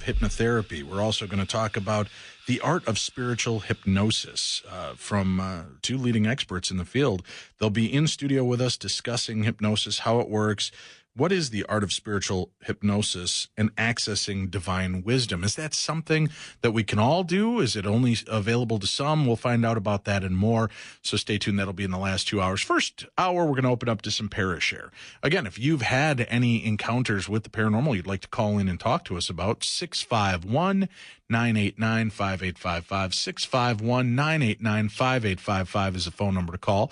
hypnotherapy. We're also going to talk about the art of spiritual hypnosis from two leading experts in the field. They'll be in studio with us discussing hypnosis, how it works. What is the art of spiritual hypnosis and accessing divine wisdom? Is that something that we can all do? Is it only available to some? We'll find out about that and more. So stay tuned. That'll be in the last 2 hours. First hour, we're going to open up to some parashare. Again, if you've had any encounters with the paranormal you'd like to call in and talk to us about, 651-989-5855, 651-989-5855 is the phone number to call.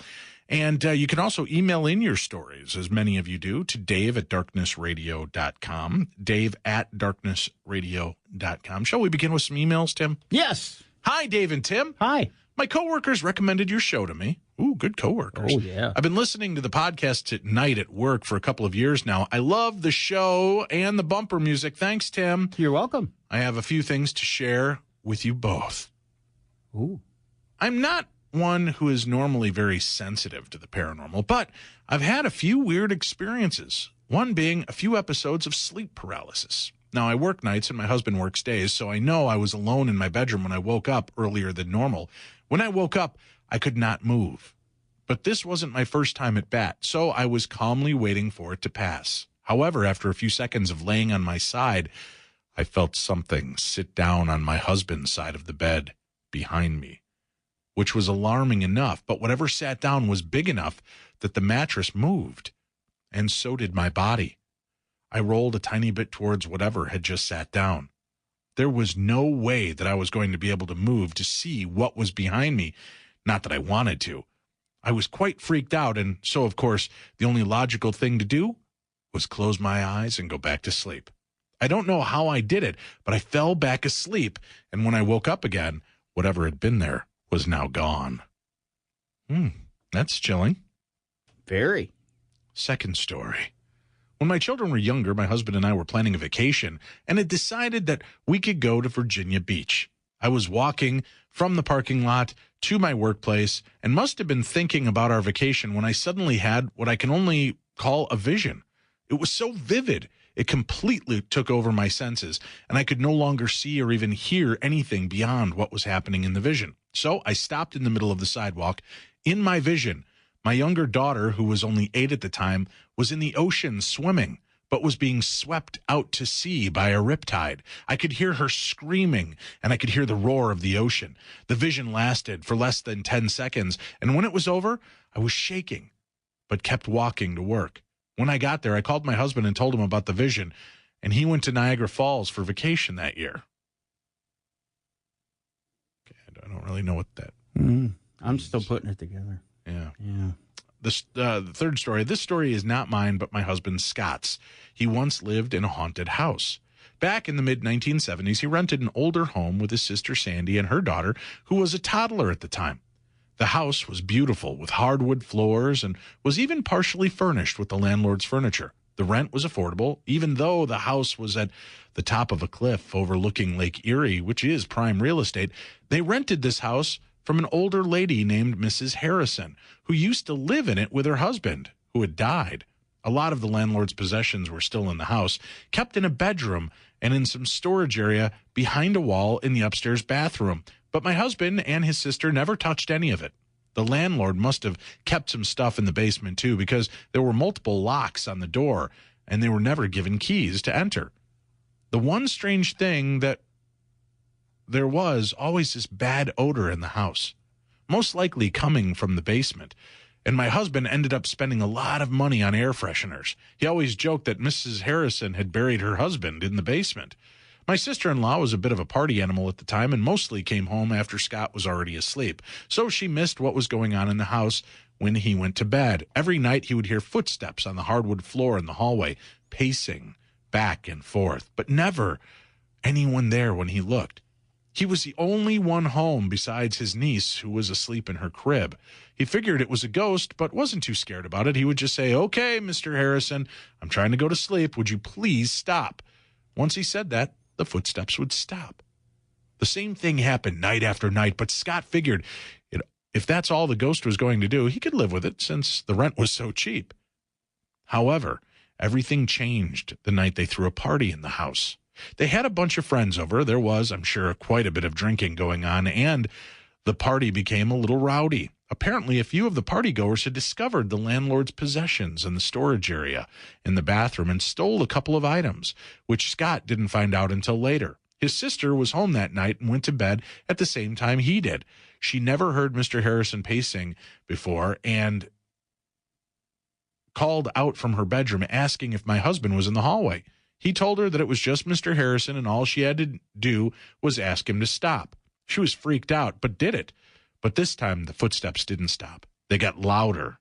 And you can also email in your stories, as many of you do, to dave@darknessradio.com, dave@darknessradio.com. Shall we begin with some emails, Tim? Yes. Hi, Dave and Tim. Hi. My coworkers recommended your show to me. Ooh, good coworkers. Oh, yeah. I've been listening to the podcast at night at work for a couple of years now. I love the show and the bumper music. Thanks, Tim. You're welcome. I have a few things to share with you both. Ooh. I'm not one who is normally very sensitive to the paranormal, but I've had a few weird experiences, one being a few episodes of sleep paralysis. Now, I work nights and my husband works days, so I know I was alone in my bedroom when I woke up earlier than normal. When I woke up, I could not move. But this wasn't my first time at bat, so I was calmly waiting for it to pass. However, after a few seconds of laying on my side, I felt something sit down on my husband's side of the bed behind me, which was alarming enough, but whatever sat down was big enough that the mattress moved, and so did my body. I rolled a tiny bit towards whatever had just sat down. There was no way that I was going to be able to move to see what was behind me, not that I wanted to. I was quite freaked out, and so, of course, the only logical thing to do was close my eyes and go back to sleep. I don't know how I did it, but I fell back asleep, and when I woke up again, whatever had been there was now gone. That's chilling. Very. Second story. When my children were younger, my husband and I were planning a vacation and had decided that we could go to Virginia Beach. I was walking from the parking lot to my workplace and must have been thinking about our vacation when I suddenly had what I can only call a vision. It was so vivid, it completely took over my senses, and I could no longer see or even hear anything beyond what was happening in the vision. So I stopped in the middle of the sidewalk. In my vision, my younger daughter, who was only 8 at the time, was in the ocean swimming, but was being swept out to sea by a riptide. I could hear her screaming, and I could hear the roar of the ocean. The vision lasted for less than 10 seconds, and when it was over, I was shaking, but kept walking to work. When I got there, I called my husband and told him about the vision, and he went to Niagara Falls for vacation that year. Okay, I don't really know what that I'm still putting it together. Yeah. Yeah. The third story. This story is not mine, but my husband Scott's. He once lived in a haunted house. Back in the mid-1970s, he rented an older home with his sister Sandy and her daughter, who was a toddler at the time. The house was beautiful with hardwood floors and was even partially furnished with the landlord's furniture. The rent was affordable, even though the house was at the top of a cliff overlooking Lake Erie, which is prime real estate. They rented this house from an older lady named Mrs. Harrison, who used to live in it with her husband, who had died. A lot of the landlord's possessions were still in the house, kept in a bedroom and in some storage area behind a wall in the upstairs bathroom. But my husband and his sister never touched any of it. The landlord must have kept some stuff in the basement, too, because there were multiple locks on the door, and they were never given keys to enter. The one strange thing that there was always this bad odor in the house, most likely coming from the basement, and my husband ended up spending a lot of money on air fresheners. He always joked that Mrs. Harrison had buried her husband in the basement. My sister-in-law was a bit of a party animal at the time and mostly came home after Scott was already asleep, so she missed what was going on in the house when he went to bed. Every night he would hear footsteps on the hardwood floor in the hallway, pacing back and forth, but never anyone there when he looked. He was the only one home besides his niece, who was asleep in her crib. He figured it was a ghost, but wasn't too scared about it. He would just say, "Okay, Mr. Harrison, I'm trying to go to sleep. Would you please stop?" Once he said that, the footsteps would stop. The same thing happened night after night, but Scott figured if that's all the ghost was going to do, he could live with it since the rent was so cheap. However, everything changed the night they threw a party in the house. They had a bunch of friends over. There was, I'm sure, quite a bit of drinking going on, and the party became a little rowdy. Apparently, a few of the partygoers had discovered the landlord's possessions in the storage area in the bathroom and stole a couple of items, which Scott didn't find out until later. His sister was home that night and went to bed at the same time he did. She never heard Mr. Harrison pacing before and called out from her bedroom asking if my husband was in the hallway. He told her that it was just Mr. Harrison and all she had to do was ask him to stop. She was freaked out, but did it. But this time the footsteps didn't stop. They got louder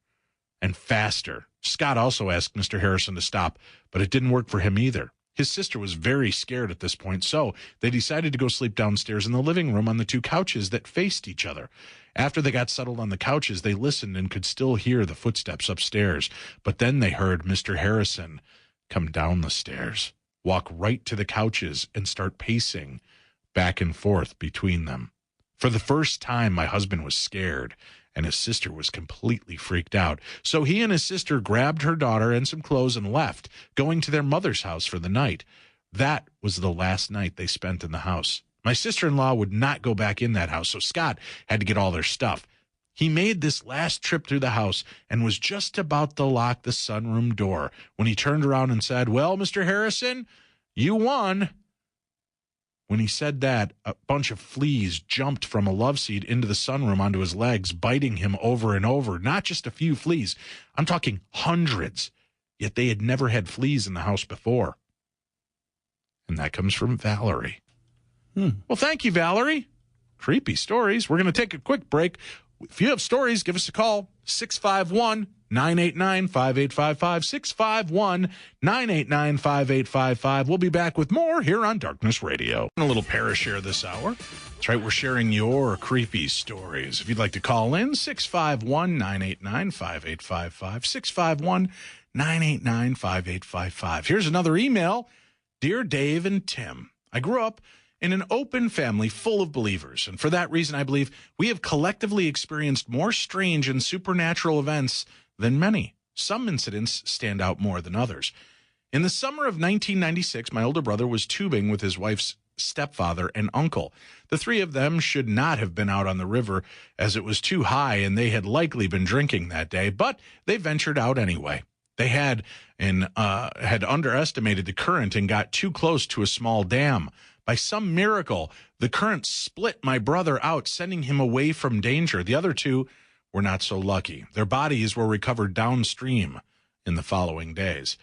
and faster. Scott also asked Mr. Harrison to stop, but it didn't work for him either. His sister was very scared at this point, so they decided to go sleep downstairs in the living room on the two couches that faced each other. After they got settled on the couches, they listened and could still hear the footsteps upstairs. But then they heard Mr. Harrison come down the stairs, walk right to the couches, and start pacing back and forth between them. For the first time, my husband was scared, and his sister was completely freaked out. So he and his sister grabbed her daughter and some clothes and left, going to their mother's house for the night. That was the last night they spent in the house. My sister-in-law would not go back in that house, so Scott had to get all their stuff. He made this last trip through the house and was just about to lock the sunroom door when he turned around and said, "Well, Mr. Harrison, you won." When he said that, a bunch of fleas jumped from a love seat into the sunroom onto his legs, biting him over and over. Not just a few fleas. I'm talking hundreds. Yet they had never had fleas in the house before. And that comes from Valerie. Well, thank you, Valerie. Creepy stories. We're going to take a quick break. If you have stories, give us a call. 651-989-5855. 651-989-5855. We'll be back with more here on Darkness Radio. A little parashare this hour. That's right, we're sharing your creepy stories. If you'd like to call in, 651-989-5855. 651-989-5855. Here's another email. Dear Dave and Tim, I grew up in an open family full of believers, and for that reason, I believe we have collectively experienced more strange and supernatural events than many. Some incidents stand out more than others. In the summer of 1996, my older brother was tubing with his wife's stepfather and uncle. The three of them should not have been out on the river as it was too high and they had likely been drinking that day, but they ventured out anyway. They had underestimated the current and got too close to a small dam. By some miracle, the current split my brother out, sending him away from danger. The other two were not so lucky. Their bodies were recovered downstream in the following days.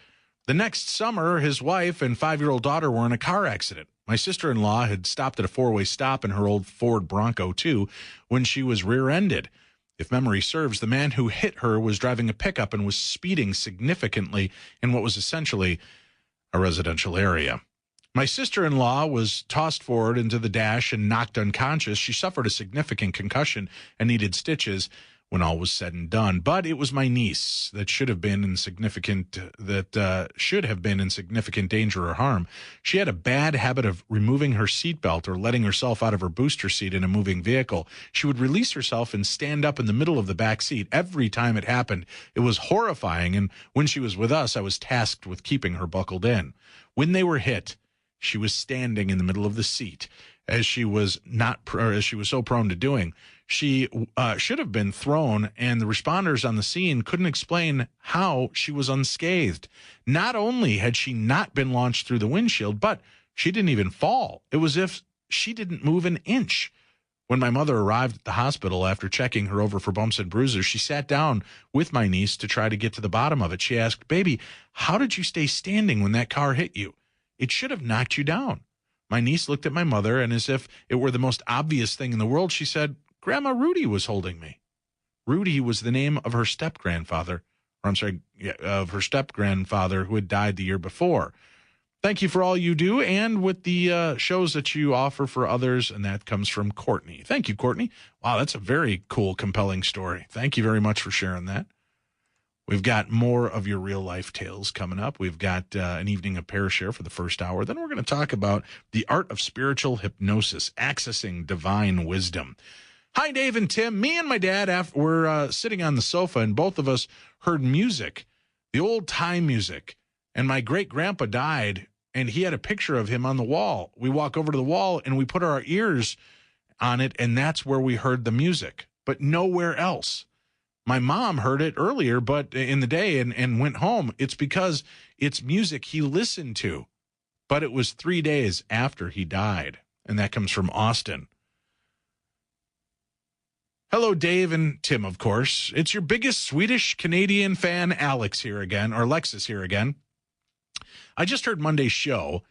The next summer, his wife and 5-year-old daughter were in a car accident. My sister-in-law had stopped at a four-way stop in her old Ford Bronco, too, when she was rear-ended. If memory serves, the man who hit her was driving a pickup and was speeding significantly in what was essentially a residential area. My sister-in-law was tossed forward into the dash and knocked unconscious. She suffered a significant concussion and needed stitches when all was said and done. But it was my niece that should have been in significant danger or harm. She had a bad habit of removing her seatbelt or letting herself out of her booster seat in a moving vehicle. She would release herself and stand up in the middle of the back seat. Every time it happened, it was horrifying. And when she was with us, I was tasked with keeping her buckled in. When they were hit, she was standing in the middle of the seat, as she was so prone to doing. She should have been thrown, and the responders on the scene couldn't explain how she was unscathed. Not only had she not been launched through the windshield, but she didn't even fall. It was as if she didn't move an inch. When my mother arrived at the hospital after checking her over for bumps and bruises, she sat down with my niece to try to get to the bottom of it. She asked, "Baby, how did you stay standing when that car hit you? It should have knocked you down." My niece looked at my mother, and as if it were the most obvious thing in the world, she said, "Grandma, Rudy was holding me." Rudy was the name of her step-grandfather who had died the year before. Thank you for all you do and with the shows that you offer for others, and that comes from Courtney. Thank you, Courtney. Wow, that's a very cool, compelling story. Thank you very much for sharing that. We've got more of your real-life tales coming up. We've got an evening of Parashare for the first hour. Then we're going to talk about the art of spiritual hypnosis, accessing divine wisdom. Hi, Dave and Tim. Me and my dad were sitting on the sofa, and both of us heard music, the old-time music. And my great-grandpa died and he had a picture of him on the wall. We walk over to the wall and we put our ears on it, and that's where we heard the music, but nowhere else. My mom heard it earlier, but in the day and went home. It's because it's music he listened to, but it was 3 days after he died. And that comes from Austin. Hello, Dave and Tim, of course. It's your biggest Swedish-Canadian fan, Alex here again, or Alexis here again. I just heard Monday's show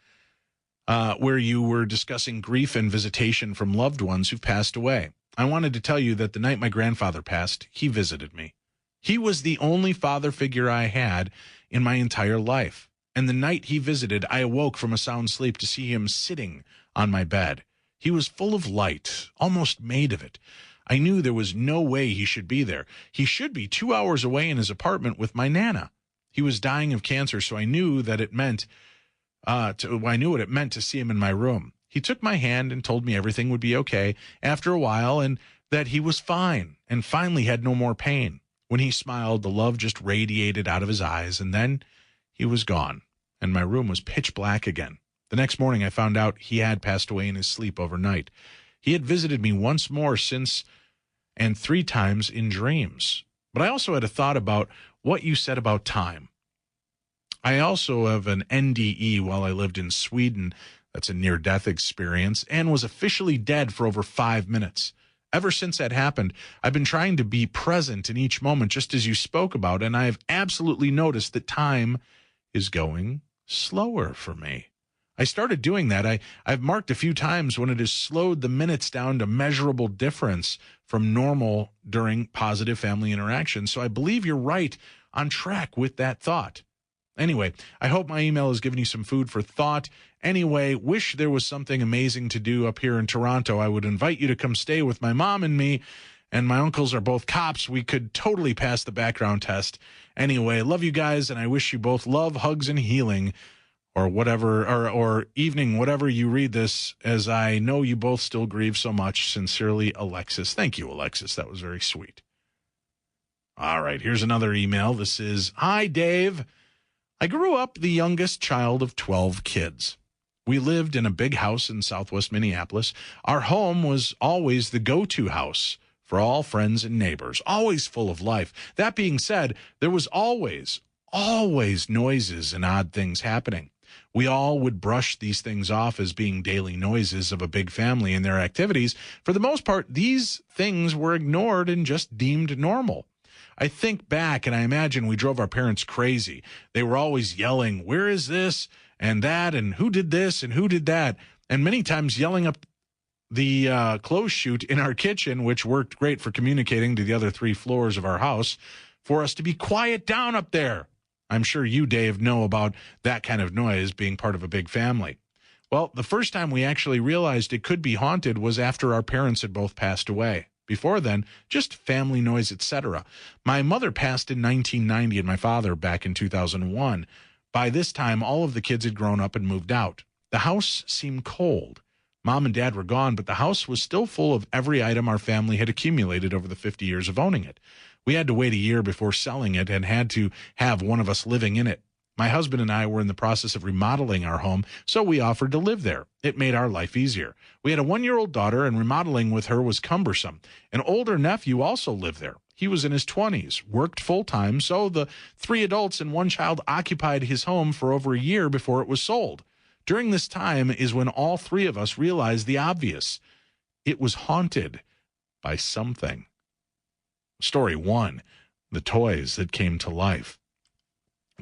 where you were discussing grief and visitation from loved ones who've passed away. I wanted to tell you that the night my grandfather passed, he visited me. He was the only father figure I had in my entire life. And the night he visited, I awoke from a sound sleep to see him sitting on my bed. He was full of light, almost made of it. I knew there was no way he should be there. He should be 2 hours away in his apartment with my Nana. He was dying of cancer, so I knew that it meant I knew what it meant to see him in my room. He took my hand and told me everything would be okay after a while and that he was fine and finally had no more pain. When he smiled, the love just radiated out of his eyes, and then he was gone, and my room was pitch black again. The next morning, I found out he had passed away in his sleep overnight. He had visited me once more since, and 3 times in dreams. But I also had a thought about what you said about time. I also have an NDE while I lived in Sweden. That's a near-death experience, and was officially dead for over 5 minutes. Ever since that happened, I've been trying to be present in each moment, just as you spoke about, and I have absolutely noticed that time is going slower for me. I started doing that. I've marked a few times when it has slowed the minutes down to measurable difference from normal during positive family interactions. So I believe you're right on track with that thought. Anyway, I hope my email has given you some food for thought. Anyway, wish there was something amazing to do up here in Toronto. I would invite you to come stay with my mom and me, and my uncles are both cops. We could totally pass the background test. Anyway, love you guys, and I wish you both love, hugs, and healing, or whatever, or evening, whatever you read this, as I know you both still grieve so much. Sincerely, Alexis. Thank you, Alexis. That was very sweet. All right, here's another email. This is, Hi, Dave. I grew up the youngest child of 12 kids. We lived in a big house in southwest Minneapolis. Our home was always the go-to house for all friends and neighbors, always full of life. That being said, there was always noises and odd things happening. We all would brush these things off as being daily noises of a big family and their activities. For the most part, these things were ignored and just deemed normal. I think back and I imagine we drove our parents crazy. They were always yelling, where is this and that, and who did this and who did that, and many times yelling up the clothes chute in our kitchen, which worked great for communicating to the other 3 floors of our house, for us to be quiet down up there. I'm sure you, Dave, know about that kind of noise being part of a big family. Well, the first time we actually realized it could be haunted was after our parents had both passed away. Before then, just family noise, etc. My mother passed in 1990 and my father back in 2001. By this time, all of the kids had grown up and moved out. The house seemed cold. Mom and Dad were gone, but the house was still full of every item our family had accumulated over the 50 years of owning it. We had to wait a year before selling it and had to have one of us living in it. My husband and I were in the process of remodeling our home, so we offered to live there. It made our life easier. We had a 1-year-old daughter, and remodeling with her was cumbersome. An older nephew also lived there. He was in his 20s, worked full-time, so the 3 adults and 1 child occupied his home for over a year before it was sold. During this time is when all 3 of us realized the obvious. It was haunted by something. Story 1, the toys that came to life.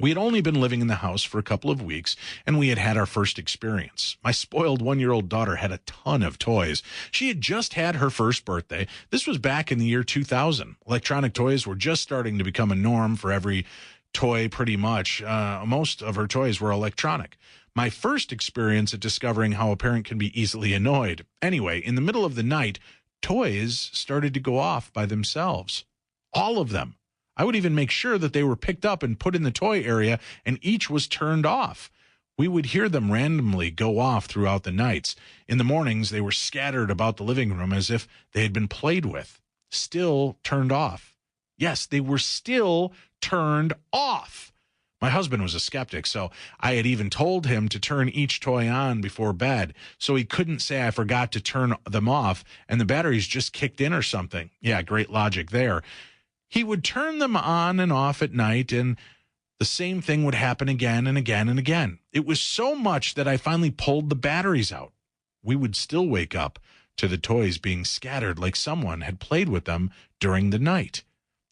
We had only been living in the house for a couple of weeks, and we had had our first experience. My spoiled 1-year-old daughter had a ton of toys. She had just had her first birthday. This was back in the year 2000. Electronic toys were just starting to become a norm for every toy, pretty much. Most of her toys were electronic. My first experience at discovering how a parent can be easily annoyed. Anyway, in the middle of the night, toys started to go off by themselves. All of them. I would even make sure that they were picked up and put in the toy area, and each was turned off. We would hear them randomly go off throughout the nights. In the mornings, they were scattered about the living room as if they had been played with, still turned off. Yes, they were still turned off. My husband was a skeptic, so I had even told him to turn each toy on before bed so he couldn't say I forgot to turn them off and the batteries just kicked in or something. Yeah, great logic there. He would turn them on and off at night, and the same thing would happen again and again and again. It was so much that I finally pulled the batteries out. We would still wake up to the toys being scattered like someone had played with them during the night.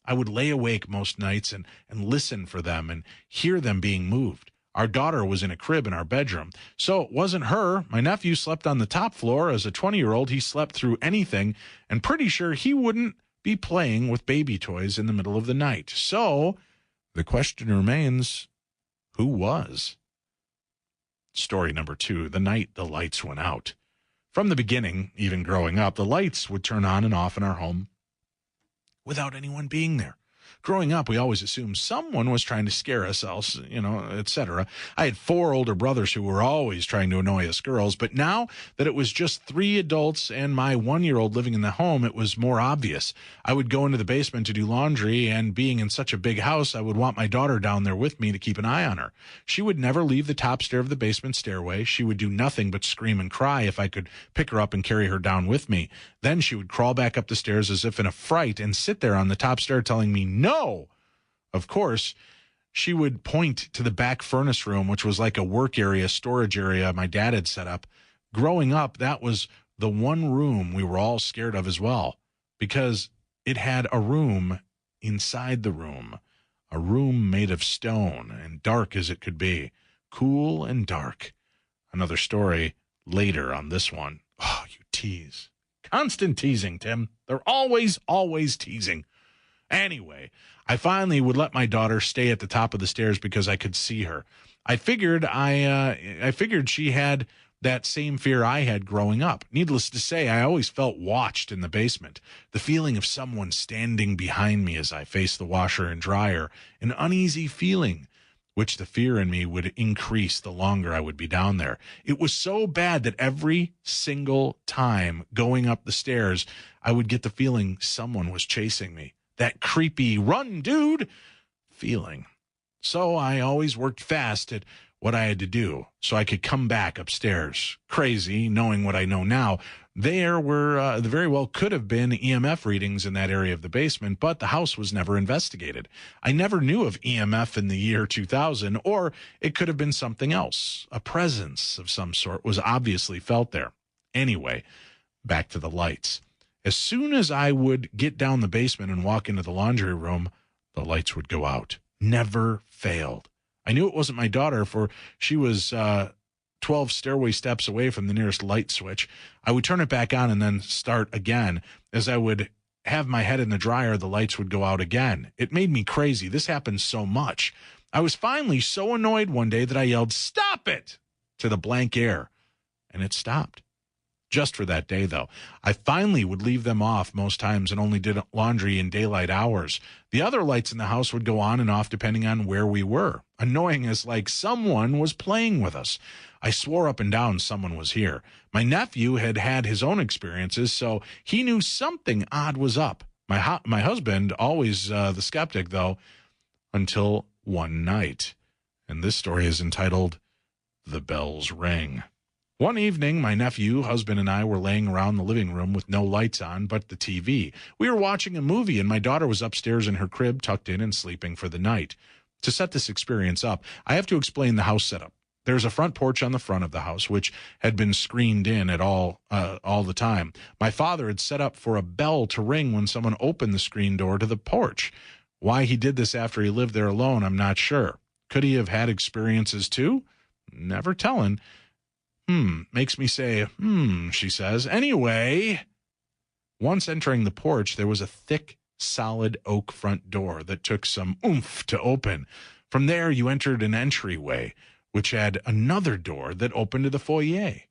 I would lay awake most nights and listen for them and hear them being moved. Our daughter was in a crib in our bedroom, so it wasn't her. My nephew slept on the top floor. As a 20-year-old, he slept through anything, and pretty sure he wouldn't be playing with baby toys in the middle of the night. So the question remains, who was? Story number 2, the night the lights went out. From the beginning, even growing up, the lights would turn on and off in our home without anyone being there. Growing up, we always assumed someone was trying to scare us else, etc. I had 4 older brothers who were always trying to annoy us girls, but now that it was just 3 adults and my 1-year-old living in the home, it was more obvious. I would go into the basement to do laundry, and being in such a big house, I would want my daughter down there with me to keep an eye on her. She would never leave the top stair of the basement stairway. She would do nothing but scream and cry if I could pick her up and carry her down with me. Then she would crawl back up the stairs as if in a fright and sit there on the top stair telling me no. Of course, she would point to the back furnace room, which was like a work area, storage area my dad had set up. Growing up, that was the one room we were all scared of as well, because it had a room inside the room, a room made of stone and dark as it could be, cool and dark. Another story later on this one. Oh, you tease. Constant teasing, Tim. They're always teasing. Anyway, I finally would let my daughter stay at the top of the stairs because I could see her. I figured she had that same fear I had growing up. Needless to say, I always felt watched in the basement. The feeling of someone standing behind me as I faced the washer and dryer, an uneasy feeling, which the fear in me would increase the longer I would be down there. It was so bad that every single time going up the stairs, I would get the feeling someone was chasing me. That creepy run, dude, feeling. So I always worked fast at what I had to do so I could come back upstairs. Crazy, knowing what I know now. There very well could have been EMF readings in that area of the basement, but the house was never investigated. I never knew of EMF in the year 2000, or it could have been something else. A presence of some sort was obviously felt there. Anyway, back to the lights. As soon as I would get down the basement and walk into the laundry room, the lights would go out. Never failed. I knew it wasn't my daughter, for she was 12 stairway steps away from the nearest light switch. I would turn it back on and then start again. As I would have my head in the dryer, the lights would go out again. It made me crazy. This happened so much. I was finally so annoyed one day that I yelled, "Stop it!" to the blank air, and it stopped. Just for that day, though. I finally would leave them off most times and only did laundry in daylight hours. The other lights in the house would go on and off depending on where we were. Annoying as like someone was playing with us. I swore up and down someone was here. My nephew had had his own experiences, so he knew something odd was up. My husband, always the skeptic, though, until one night. And this story is entitled, The Bells Ring. One evening, my nephew, husband, and I were laying around the living room with no lights on but the TV. We were watching a movie, and my daughter was upstairs in her crib, tucked in and sleeping for the night. To set this experience up, I have to explain the house setup. There's a front porch on the front of the house, which had been screened in at all the time. My father had set up for a bell to ring when someone opened the screen door to the porch. Why he did this after he lived there alone, I'm not sure. Could he have had experiences too? Never telling. Makes me say, she says. Anyway, once entering the porch, there was a thick, solid oak front door that took some oomph to open. From there, you entered an entryway, which had another door that opened to the foyer.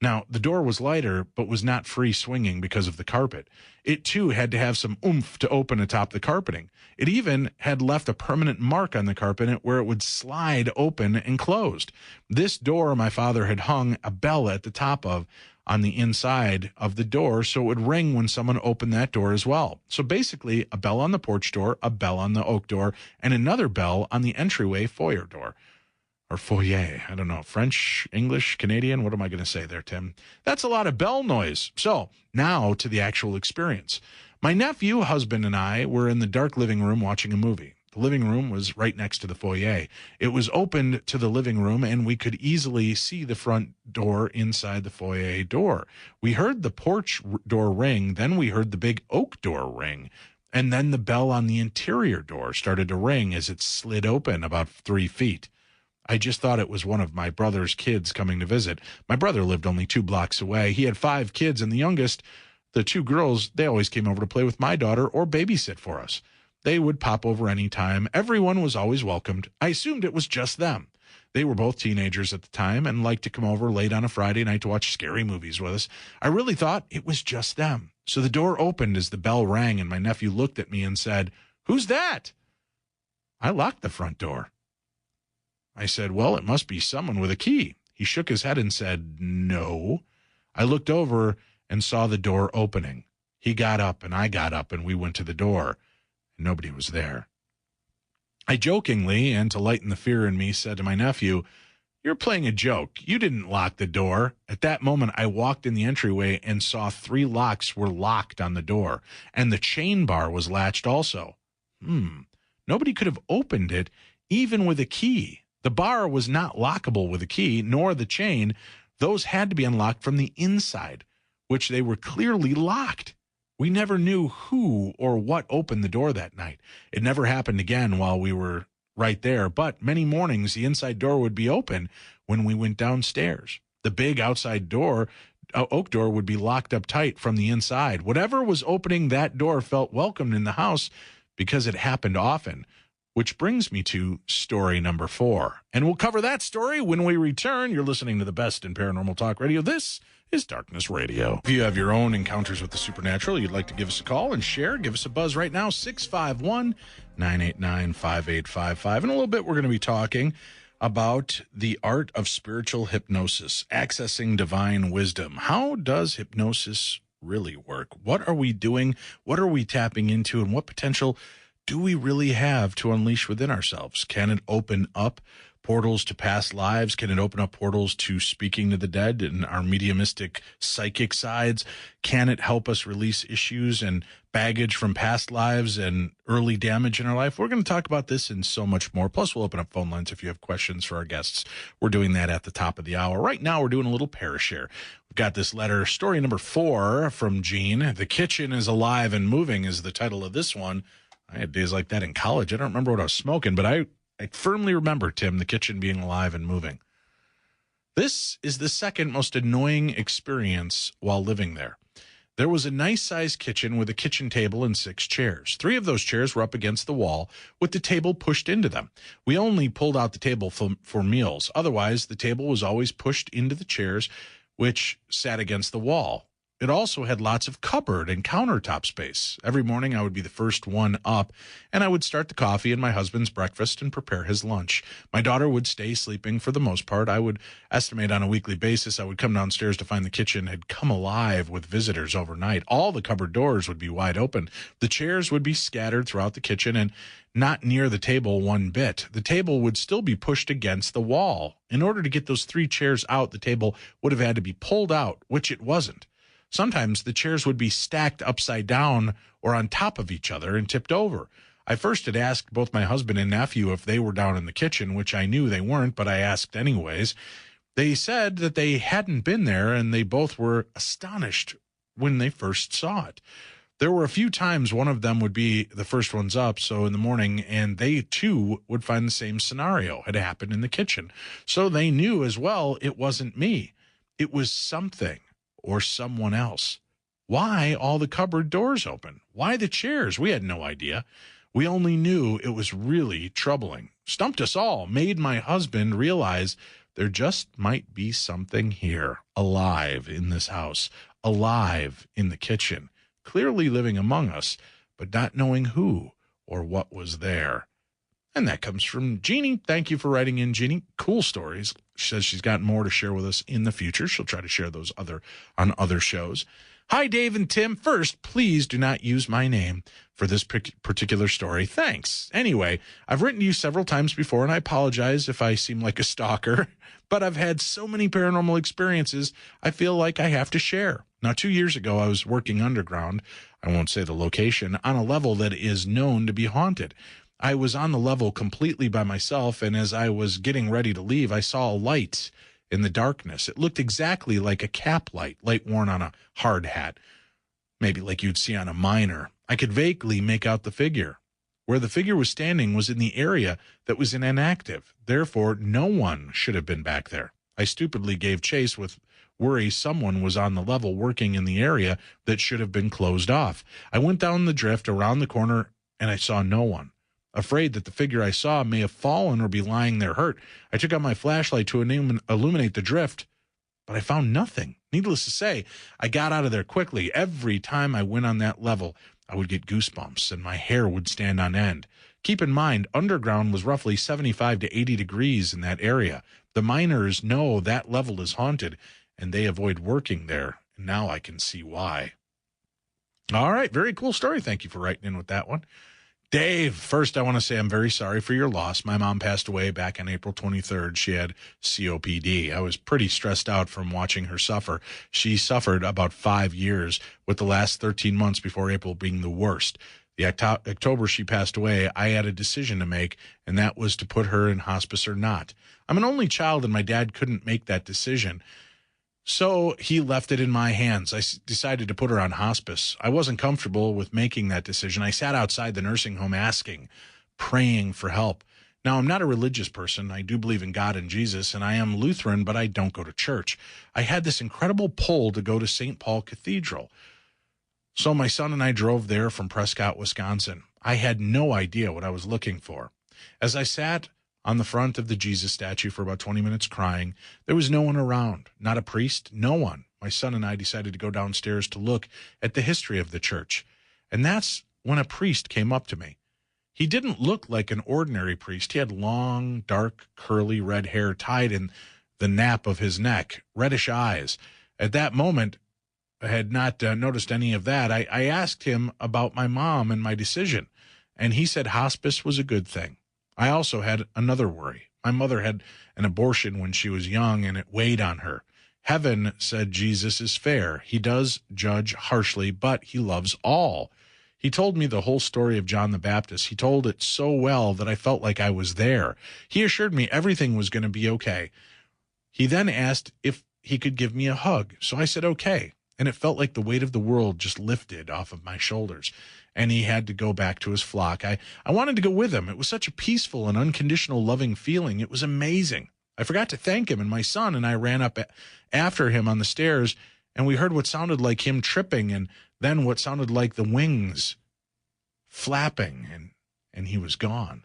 Now, the door was lighter, but was not free swinging because of the carpet. It, too, had to have some oomph to open atop the carpeting. It even had left a permanent mark on the carpet where it would slide open and closed. This door my father had hung a bell at the top of on the inside of the door, so it would ring when someone opened that door as well. So basically, a bell on the porch door, a bell on the oak door, and another bell on the entryway foyer door. Or foyer, I don't know, French, English, Canadian, what am I going to say there, Tim? That's a lot of bell noise. So now to the actual experience. My nephew, husband, and I were in the dark living room watching a movie. The living room was right next to the foyer. It was opened to the living room, and we could easily see the front door inside the foyer door. We heard the porch door ring, then we heard the big oak door ring, and then the bell on the interior door started to ring as it slid open about 3 feet. I just thought it was one of my brother's kids coming to visit. My brother lived only 2 blocks away. He had 5 kids, and the youngest, the 2 girls, they always came over to play with my daughter or babysit for us. They would pop over any time. Everyone was always welcomed. I assumed it was just them. They were both teenagers at the time and liked to come over late on a Friday night to watch scary movies with us. I really thought it was just them. So the door opened as the bell rang, and my nephew looked at me and said, "Who's that?" I locked the front door. I said, "Well, it must be someone with a key." He shook his head and said, "No." I looked over and saw the door opening. He got up and I got up and we went to the door. Nobody was there. I jokingly, and to lighten the fear in me, said to my nephew, "You're playing a joke. You didn't lock the door." At that moment, I walked in the entryway and saw 3 locks were locked on the door, and the chain bar was latched also. Nobody could have opened it, even with a key. The bar was not lockable with a key, nor the chain. Those had to be unlocked from the inside, which they were clearly locked. We never knew who or what opened the door that night. It never happened again while we were right there, but many mornings the inside door would be open when we went downstairs. The big outside door, oak door, would be locked up tight from the inside. Whatever was opening that door felt welcomed in the house because it happened often. Which brings me to story number 4. And we'll cover that story when we return. You're listening to the best in paranormal talk radio. This is Darkness Radio. If you have your own encounters with the supernatural, you'd like to give us a call and share, give us a buzz right now, 651-989-5855. In a little bit, we're going to be talking about the art of spiritual hypnosis, accessing divine wisdom. How does hypnosis really work? What are we doing? What are we tapping into? And what potential do we really have to unleash within ourselves? Can it open up portals to past lives? Can it open up portals to speaking to the dead and our mediumistic psychic sides? Can it help us release issues and baggage from past lives and early damage in our life? We're going to talk about this and so much more. Plus, we'll open up phone lines if you have questions for our guests. We're doing that at the top of the hour. Right now, we're doing a little parashare. We've got this letter, story number 4 from Jean. "The Kitchen is Alive and Moving" is the title of this one. I had days like that in college. I don't remember what I was smoking, but I firmly remember, Tim, the kitchen being alive and moving. This is the second most annoying experience while living there. There was a nice-sized kitchen with a kitchen table and 6 chairs. 3 of those chairs were up against the wall with the table pushed into them. We only pulled out the table for meals. Otherwise, the table was always pushed into the chairs, which sat against the wall. It also had lots of cupboard and countertop space. Every morning I would be the first one up, and I would start the coffee and my husband's breakfast and prepare his lunch. My daughter would stay sleeping for the most part. I would estimate on a weekly basis I would come downstairs to find the kitchen had come alive with visitors overnight. All the cupboard doors would be wide open. The chairs would be scattered throughout the kitchen and not near the table one bit. The table would still be pushed against the wall. In order to get those 3 chairs out, the table would have had to be pulled out, which it wasn't. Sometimes the chairs would be stacked upside down or on top of each other and tipped over. I first had asked both my husband and nephew if they were down in the kitchen, which I knew they weren't, but I asked anyways. They said that they hadn't been there, and they both were astonished when they first saw it. There were a few times one of them would be the first ones up, so in the morning, and they too would find the same scenario had happened in the kitchen. So they knew as well it wasn't me. It was something or someone else. Why all the cupboard doors open? Why the chairs? We had no idea. We only knew it was really troubling. Stumped us all, made my husband realize There just might be something here, alive in this house, alive in the kitchen, clearly living among us, but not knowing who or what was there. And that comes from Jeannie. Thank you for writing in, Jeannie. Cool stories. She says she's got more to share with us in the future. She'll try to share those on other shows. Hi, Dave and Tim. First, please do not use my name for this particular story. Thanks. Anyway, I've written to you several times before, and I apologize if I seem like a stalker, but I've had so many paranormal experiences, I feel like I have to share. Now, 2 years ago, I was working underground, I won't say the location, on a level that is known to be haunted. I was on the level completely by myself, and as I was getting ready to leave, I saw a light in the darkness. It looked exactly like a cap light worn on a hard hat, maybe like you'd see on a miner. I could vaguely make out the figure. Where the figure was standing was in the area that was inactive. Therefore, no one should have been back there. I stupidly gave chase with worry someone was on the level working in the area that should have been closed off. I went down the drift around the corner, and I saw no one. Afraid that the figure I saw may have fallen or be lying there hurt, I took out my flashlight to illuminate the drift, but I found nothing. Needless to say, I got out of there quickly. Every time I went on that level, I would get goosebumps and my hair would stand on end. Keep in mind, underground was roughly 75 to 80 degrees in that area. The miners know that level is haunted, and they avoid working there. And now I can see why. All right, very cool story. Thank you for writing in with that one. Dave, first I want to say I'm very sorry for your loss. My mom passed away back on April 23rd. She had COPD. I was pretty stressed out from watching her suffer. She suffered about 5 years, with the last 13 months before April being the worst. The October she passed away, I had a decision to make, and that was to put her in hospice or not. I'm an only child, and my dad couldn't make that decision. So he left it in my hands. I decided to put her on hospice. I wasn't comfortable with making that decision. I sat outside the nursing home asking, praying for help. Now, I'm not a religious person. I do believe in God and Jesus, and I am Lutheran, but I don't go to church. I had this incredible pull to go to St. Paul Cathedral. So my son and I drove there from Prescott, Wisconsin. I had no idea what I was looking for. As I sat on the front of the Jesus statue for about 20 minutes crying, there was no one around, not a priest, no one. My son and I decided to go downstairs to look at the history of the church. And that's when a priest came up to me. He didn't look like an ordinary priest. He had long, dark, curly red hair tied in the nape of his neck, reddish eyes. At that moment, I had not noticed any of that. I asked him about my mom and my decision, and he said hospice was a good thing. I also had another worry. My mother had an abortion when she was young, and it weighed on her. Heaven, said Jesus, is fair. He does judge harshly, but he loves all. He told me the whole story of John the Baptist. He told it so well that I felt like I was there. He assured me everything was going to be okay. He then asked if he could give me a hug. So I said, okay. And it felt like the weight of the world just lifted off of my shoulders. And he had to go back to his flock. I wanted to go with him. It was such a peaceful and unconditional loving feeling. It was amazing. I forgot to thank him, and my son and I ran up after him on the stairs, and we heard what sounded like him tripping, and then what sounded like the wings flapping, and he was gone.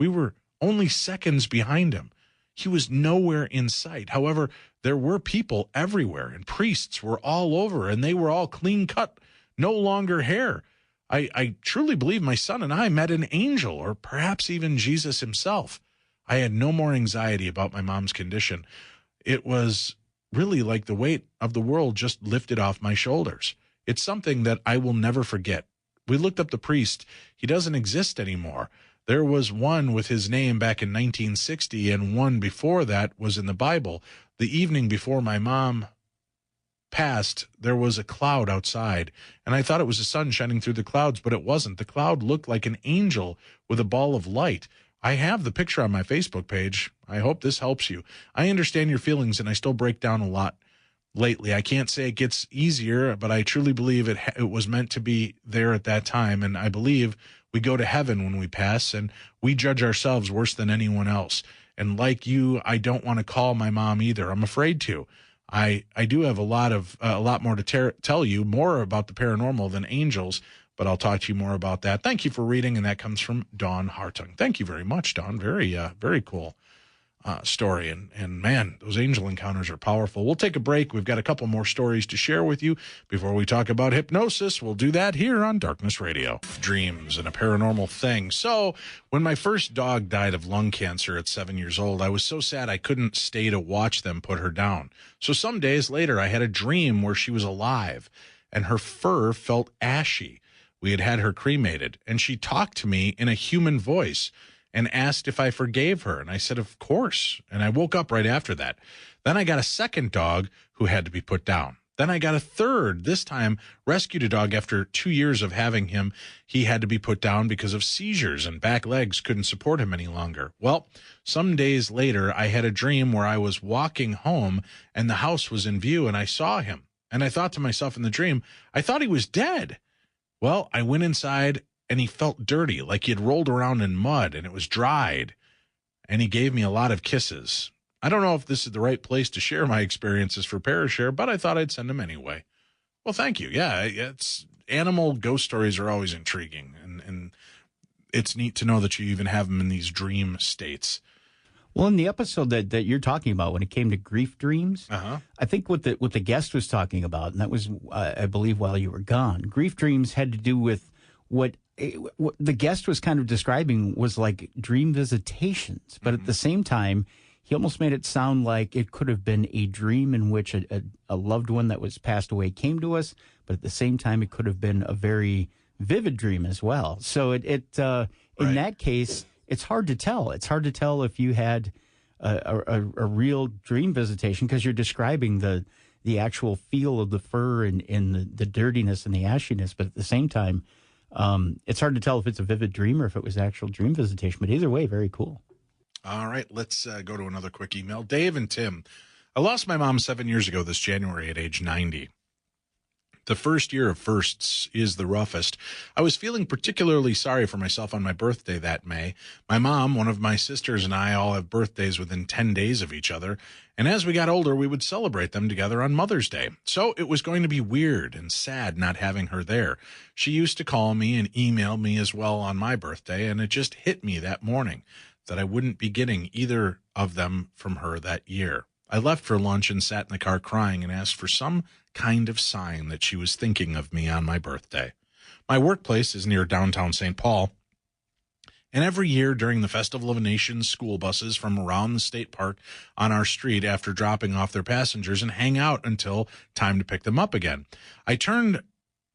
We were only seconds behind him. He was nowhere in sight. However, there were people everywhere, and priests were all over, and they were all clean cut, no longer hair. I truly believe my son and I met an angel, or perhaps even Jesus himself. I had no more anxiety about my mom's condition. It was really like the weight of the world just lifted off my shoulders. It's something that I will never forget. We looked up the priest. He doesn't exist anymore. There was one with his name back in 1960, and one before that was in the Bible. The evening before my mom passed, there was a cloud outside, and I thought it was the sun shining through the clouds, but it wasn't. The cloud looked like an angel with a ball of light. I have the picture on my Facebook page. I hope this helps you. I understand your feelings, and I still break down a lot lately. I can't say it gets easier, but I truly believe it was meant to be there at that time, and I believe we go to heaven when we pass, and we judge ourselves worse than anyone else. And like you, I don't want to call my mom either. I'm afraid to. I do have a lot more to tell you, more about the paranormal than angels, but I'll talk to you more about that. Thank you for reading, and that comes from Dawn Hartung. Thank you very much, Dawn. Very cool. story. And man, those angel encounters are powerful. We'll take a break. We've got a couple more stories to share with you before we talk about hypnosis. We'll do that here on Darkness Radio. Dreams and a paranormal thing. So when my first dog died of lung cancer at 7 years old, I was so sad I couldn't stay to watch them put her down. So some days later, I had a dream where she was alive and her fur felt ashy. We had her cremated, and she talked to me in a human voice and asked if I forgave her. And I said, of course. And I woke up right after that. Then I got a second dog who had to be put down. Then I got a third, this time rescued a dog after 2 years of having him. He had to be put down because of seizures and back legs couldn't support him any longer. Well, some days later, I had a dream where I was walking home and the house was in view and I saw him. And I thought to myself in the dream, I thought he was dead. Well, I went inside and he felt dirty, like he had rolled around in mud and it was dried. And he gave me a lot of kisses. I don't know if this is the right place to share my experiences for Parashare, but I thought I'd send them anyway. Well, thank you. Yeah, it's animal ghost stories are always intriguing. And it's neat to know that you even have them in these dream states. Well, in the episode that you're talking about, when it came to grief dreams, I think what the guest was talking about, and that was, I believe, while you were gone, grief dreams had to do with what the guest was kind of describing was like dream visitations. But at the same time, he almost made it sound like it could have been a dream in which a loved one that was passed away came to us. But at the same time, it could have been a very vivid dream as well. So in that case, it's hard to tell. It's hard to tell if you had a real dream visitation because you're describing the actual feel of the fur and the dirtiness and the ashiness. But at the same time, it's hard to tell if it's a vivid dream or if it was actual dream visitation. But either way, very cool. All right, let's go to another quick email. Dave and Tim, I lost my mom 7 years ago this January at age 90. The first year of firsts is the roughest. I was feeling particularly sorry for myself on my birthday that May. My mom, one of my sisters, and I all have birthdays within 10 days of each other. And as we got older, we would celebrate them together on Mother's Day. So it was going to be weird and sad not having her there. She used to call me and email me as well on my birthday, and it just hit me that morning that I wouldn't be getting either of them from her that year. I left for lunch and sat in the car crying and asked for some kind of sign that she was thinking of me on my birthday. My workplace is near downtown St. Paul, and every year during the Festival of Nations, school buses from around the state park on our street after dropping off their passengers and hang out until time to pick them up again. I turned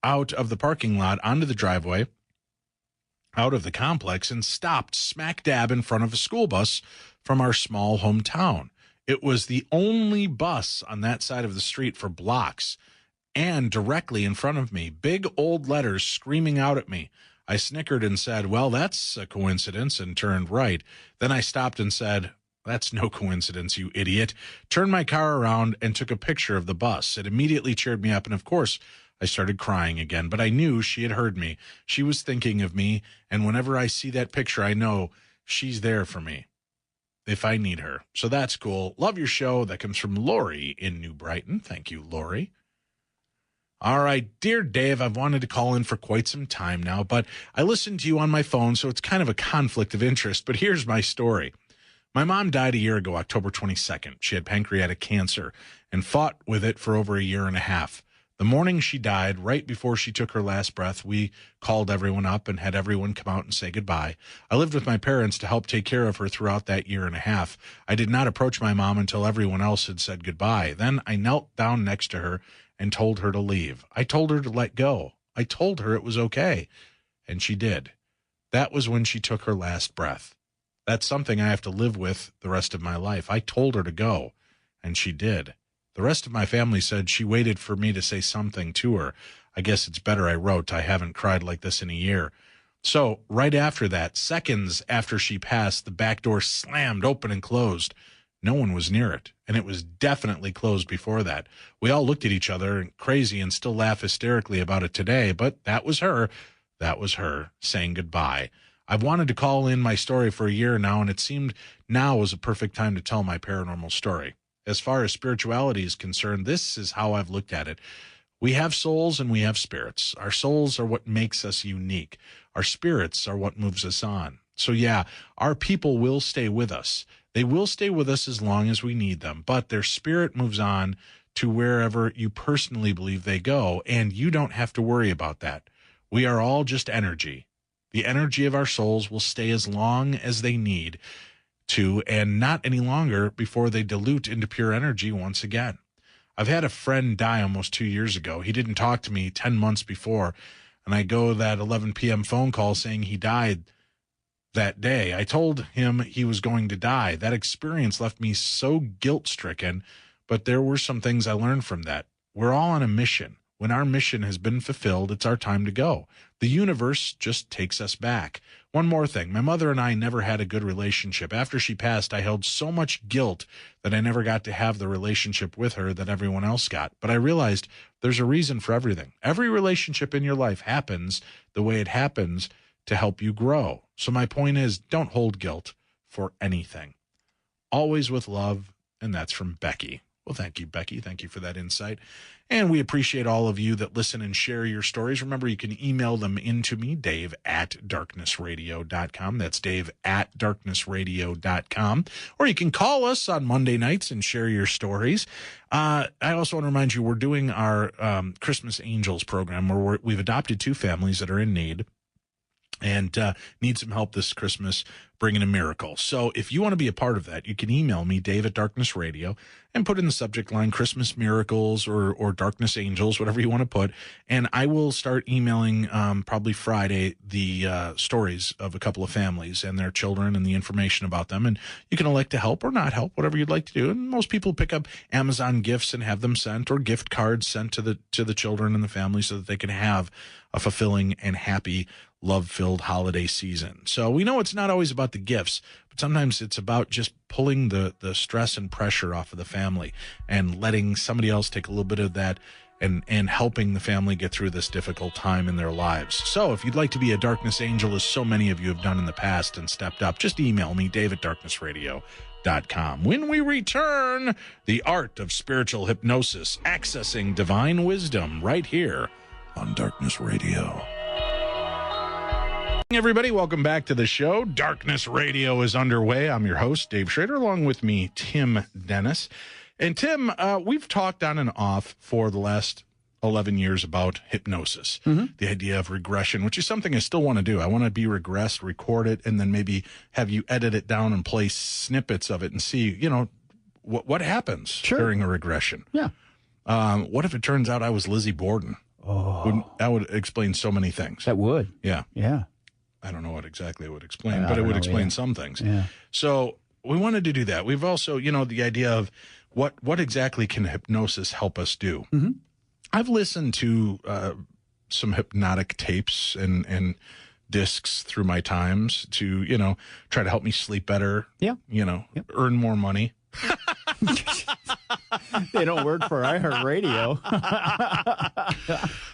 out of the parking lot onto the driveway out of the complex and stopped smack dab in front of a school bus from our small hometown. It was the only bus on that side of the street for blocks, and directly in front of me, big old letters screaming out at me. I snickered and said, well, that's a coincidence, and turned right. Then I stopped and said, that's no coincidence, you idiot. Turned my car around and took a picture of the bus. It immediately cheered me up, and of course, I started crying again, but I knew she had heard me. She was thinking of me, and whenever I see that picture, I know she's there for me if I need her. So that's cool. Love your show. That comes from Lori in New Brighton. Thank you, Lori. All right, dear Dave, I've wanted to call in for quite some time now, but I listen to you on my phone, so it's kind of a conflict of interest, but here's my story. My mom died a year ago, October 22nd. She had pancreatic cancer and fought with it for over a year and a half. The morning she died, right before she took her last breath, we called everyone up and had everyone come out and say goodbye. I lived with my parents to help take care of her throughout that year and a half. I did not approach my mom until everyone else had said goodbye. Then I knelt down next to her and told her to leave. I told her to let go. I told her it was okay, and she did. That was when she took her last breath. That's something I have to live with the rest of my life. I told her to go, and she did. The rest of my family said she waited for me to say something to her. I guess it's better I wrote. I haven't cried like this in a year. So right after that, seconds after she passed, the back door slammed open and closed. No one was near it, and it was definitely closed before that. We all looked at each other crazy and still laugh hysterically about it today, but that was her. That was her saying goodbye. I've wanted to call in my story for a year now, and it seemed now was a perfect time to tell my paranormal story. As far as spirituality is concerned, this is how I've looked at it. We have souls and we have spirits. Our souls are what makes us unique. Our spirits are what moves us on. So yeah, our people will stay with us. They will stay with us as long as we need them, but their spirit moves on to wherever you personally believe they go, and you don't have to worry about that. We are all just energy. The energy of our souls will stay as long as they need to, and not any longer before they dilute into pure energy once again. I've had a friend die almost 2 years ago. He didn't talk to me 10 months before, and I go that 11 p.m. phone call saying he died that day. I told him he was going to die. That experience left me so guilt-stricken, but there were some things I learned from that. We're all on a mission. When our mission has been fulfilled, it's our time to go. The universe just takes us back. One more thing. My mother and I never had a good relationship. After she passed, I held so much guilt that I never got to have the relationship with her that everyone else got. But I realized there's a reason for everything. Every relationship in your life happens the way it happens to help you grow. So my point is, don't hold guilt for anything. Always with love, and that's from Becky. Well, thank you, Becky. Thank you for that insight. And we appreciate all of you that listen and share your stories. Remember, you can email them into me, dave@darknessradio.com. That's dave@darknessradio.com. Or you can call us on Monday nights and share your stories. I also want to remind you, we're doing our Christmas Angels program where we've adopted 2 families that are in need and need some help this Christmas bringing a miracle. So if you want to be a part of that, you can email me, dave@darknessradio, and put in the subject line Christmas Miracles or Darkness Angels, whatever you want to put. And I will start emailing probably Friday the stories of a couple of families and their children and the information about them. And you can elect to help or not help, whatever you'd like to do. And most people pick up Amazon gifts and have them sent, or gift cards sent to the children and the family so that they can have a fulfilling and happy, love-filled holiday season. So we know it's not always about the gifts, but sometimes it's about just pulling the stress and pressure off of the family and letting somebody else take a little bit of that and helping the family get through this difficult time in their lives. So if you'd like to be a Darkness Angel, as so many of you have done in the past and stepped up, just email me, dave@darknessradio.com. When we return, the art of spiritual hypnosis, accessing divine wisdom, right here on Darkness Radio. Everybody, welcome back to the show. Darkness Radio is underway. I'm your host, Dave Schrader, along with me, Tim Dennis. And Tim, we've talked on and off for the last 11 years about hypnosis, the idea of regression, which is something I still want to do. I want to be regressed, record it, and then maybe have you edit it down and play snippets of it and see, what happens during a regression. Yeah. What if it turns out I was Lizzie Borden? Oh, that would explain so many things. that would. Yeah. Yeah. I don't know what exactly it would explain, but it would explain some things. Yeah. So we wanted to do that. We've also, the idea of what exactly can hypnosis help us do? Mm-hmm. I've listened to some hypnotic tapes and discs through my times to, try to help me sleep better. Yeah. Earn more money. They don't work for iHeartRadio.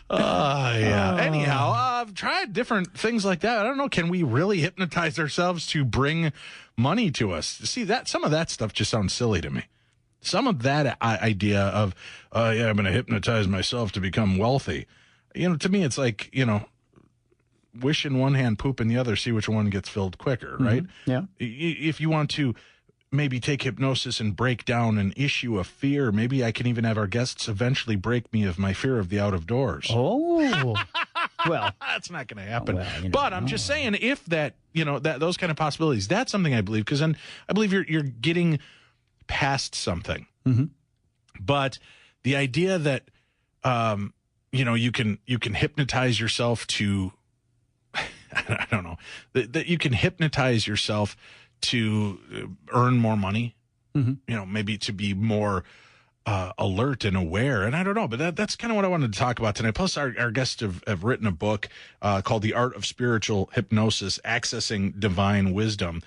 Yeah. Anyhow, I've tried different things like that. I don't know. Can we really hypnotize ourselves to bring money to us? See, that some of that stuff just sounds silly to me. Some of that idea of, I'm going to hypnotize myself to become wealthy. To me, it's like, wish in one hand, poop in the other, see which one gets filled quicker, right? Yeah. If you want to maybe take hypnosis and break down an issue of fear, maybe I can even have our guests eventually break me of my fear of the out of doors. Oh, well, that's not going to happen. Well, but I'm just saying, if that, that those kind of possibilities, that's something I believe, because then I believe you're getting past something. Mm-hmm. But the idea that, you can hypnotize yourself to, I don't know, that you can hypnotize yourself to earn more money, maybe to be more alert and aware. And I don't know, but that's kind of what I wanted to talk about tonight. Plus, our guests have written a book called The Art of Spiritual Hypnosis, Accessing Divine Wisdom.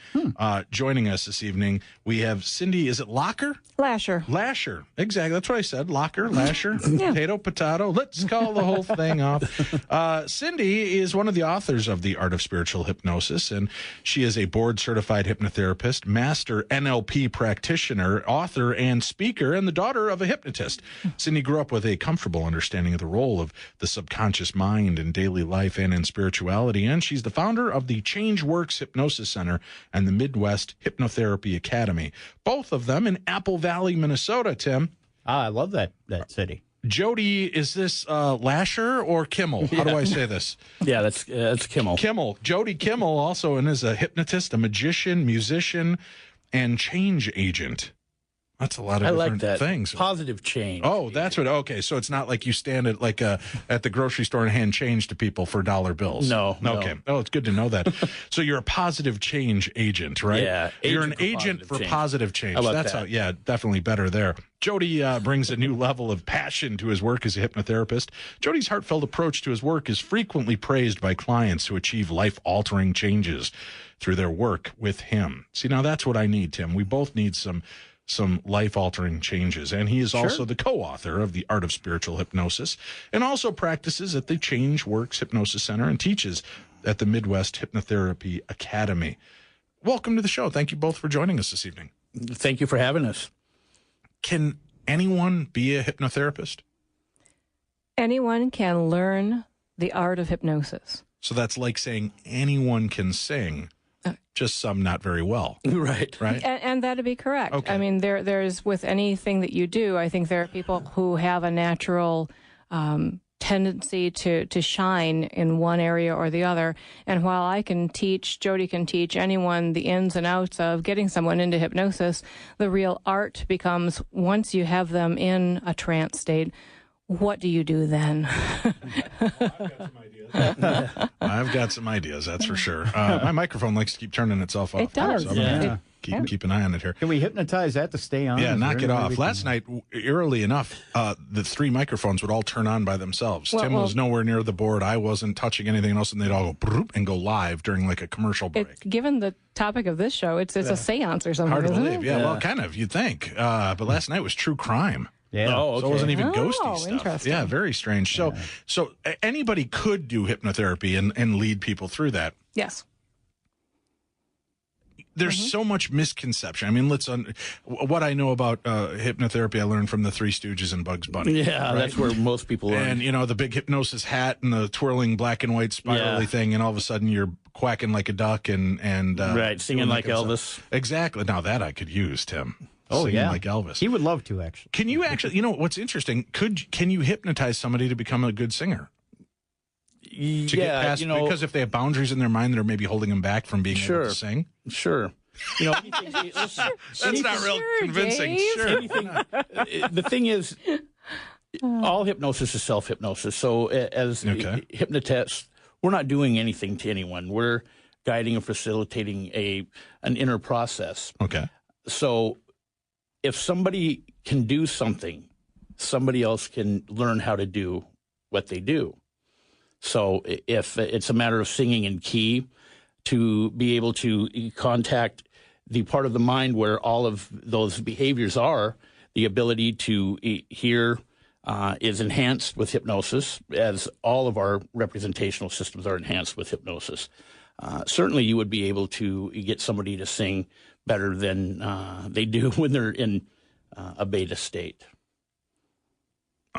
Joining us this evening, we have Cindy, is it Locker? Lasher. Exactly. That's what I said. Locker, Lasher, potato. Let's call the whole thing off. Cindy is one of the authors of The Art of Spiritual Hypnosis, and she is a board-certified hypnotherapist, master NLP practitioner, author, and speaker, and the daughter daughter of a hypnotist. Cindy grew up with a comfortable understanding of the role of the subconscious mind in daily life and in spirituality, and she's the founder of the Change Works Hypnosis Center and the Midwest Hypnotherapy Academy, both of them in Apple Valley, Minnesota, Tim. I love that city. Jody, is this Lasher or Kimmel? How do I say this? Yeah, that's Kimmel. Kimmel. Jody Kimmel also is a hypnotist, a magician, musician, and change agent. That's a lot of different things. Positive change. Oh, that's what. Okay, so it's not like you stand at at the grocery store and hand change to people for dollar bills. No. Okay. Oh, it's good to know that. So you're a positive change agent, right? Yeah. You're an agent for positive change. That's that. how. Yeah, definitely better there. Jody brings a new level of passion to his work as a hypnotherapist. Jody's heartfelt approach to his work is frequently praised by clients who achieve life-altering changes through their work with him. See, now that's what I need, Tim. We both need some life-altering changes. And he is also the co-author of The Art of Spiritual Hypnosis and also practices at the Change Works Hypnosis Center and teaches at the Midwest Hypnotherapy Academy. Welcome to the show. Thank you both for joining us this evening. Thank you for having us. Can anyone be a hypnotherapist? Anyone can learn the art of hypnosis. So that's like saying anyone can sing, just some not very well. Right. And that'd be correct. Okay. I mean, there's with anything that you do, I think there are people who have a natural tendency to shine in one area or the other. And while Jody can teach anyone the ins and outs of getting someone into hypnosis, the real art becomes once you have them in a trance state, what do you do then? I've got some ideas, that's for sure. My microphone likes to keep turning itself off. It does. So I'm gonna keep an eye on it here. Can we hypnotize that to stay on? Yeah, knock it off. Last night, eerily enough, the three microphones would all turn on by themselves. Tim was nowhere near the board. I wasn't touching anything else, and they'd all go broop and go live during like a commercial break. Given the topic of this show, it's a seance or something. Hard to isn't believe. it? Yeah, well, kind of, you'd think. But last night was true crime. Yeah. Oh, okay. So it wasn't even ghosty stuff. Interesting. Yeah, very strange. So anybody could do hypnotherapy and lead people through that. Yes. There's so much misconception. I mean, what I know about hypnotherapy, I learned from the Three Stooges and Bugs Bunny. Yeah, right? that's where most people learn. And, the big hypnosis hat and the twirling black and white spirally thing, and all of a sudden you're quacking like a duck and right, singing like Elvis. Exactly. Now that I could use, Tim. Oh, singing yeah. like Elvis. He would love to, actually. Can you actually, what's interesting, can you hypnotize somebody to become a good singer? To get past, because if they have boundaries in their mind that are maybe holding them back from being able to sing? Sure. That's not real convincing. Dave. Sure. The thing is, all hypnosis is self-hypnosis. So as hypnotists, we're not doing anything to anyone. We're guiding and facilitating an inner process. Okay. So if somebody can do something, somebody else can learn how to do what they do. So if it's a matter of singing in key, to be able to contact the part of the mind where all of those behaviors are, the ability to hear is enhanced with hypnosis, as all of our representational systems are enhanced with hypnosis. Certainly you would be able to get somebody to sing better than they do when they're in a beta state.